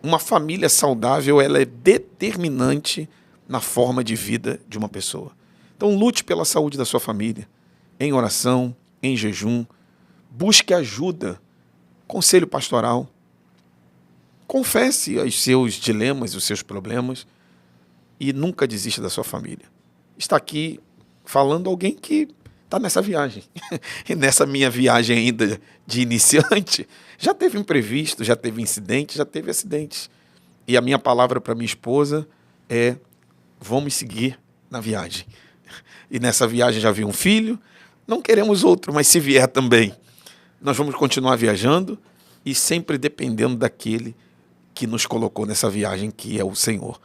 Uma família saudável, ela é determinante na forma de vida de uma pessoa. Então, lute pela saúde da sua família, em oração, em jejum, busque ajuda, conselho pastoral, confesse os seus dilemas, os seus problemas e nunca desista da sua família. Está aqui falando alguém que está nessa viagem. E nessa minha viagem ainda de iniciante, já teve imprevisto, já teve incidente, já teve acidentes. E a minha palavra para minha esposa é: vamos seguir na viagem. E nessa viagem já vi um filho, não queremos outro, mas se vier também, nós vamos continuar viajando e sempre dependendo daquele que nos colocou nessa viagem, que é o Senhor.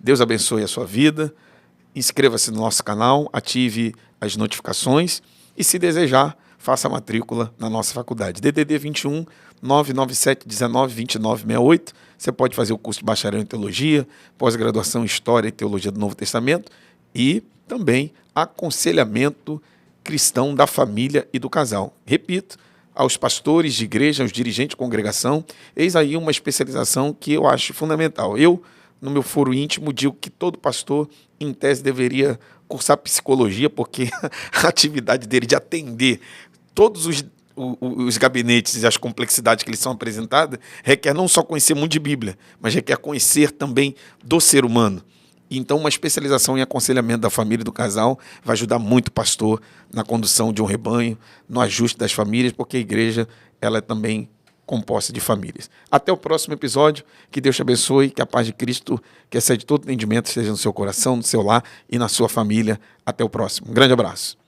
Deus abençoe a sua vida. Inscreva-se no nosso canal, ative as notificações e, se desejar, faça a matrícula na nossa faculdade. DDD 21 997 19 29 68. Você pode fazer o curso de bacharel em teologia, pós-graduação em História e Teologia do Novo Testamento e também aconselhamento cristão da família e do casal. Repito, aos pastores de igreja, aos dirigentes de congregação, eis aí uma especialização que eu acho fundamental. Eu, no meu foro íntimo, digo que todo pastor, em tese, deveria cursar psicologia, porque a atividade dele de atender todos os gabinetes e as complexidades que eles são apresentadas requer não só conhecer muito de Bíblia, mas requer conhecer também do ser humano. Então, uma especialização em aconselhamento da família e do casal vai ajudar muito o pastor na condução de um rebanho, no ajuste das famílias, porque a igreja ela é também composta de famílias. Até o próximo episódio. Que Deus te abençoe, que a paz de Cristo, que excede todo entendimento, esteja no seu coração, no seu lar e na sua família. Até o próximo. Um grande abraço.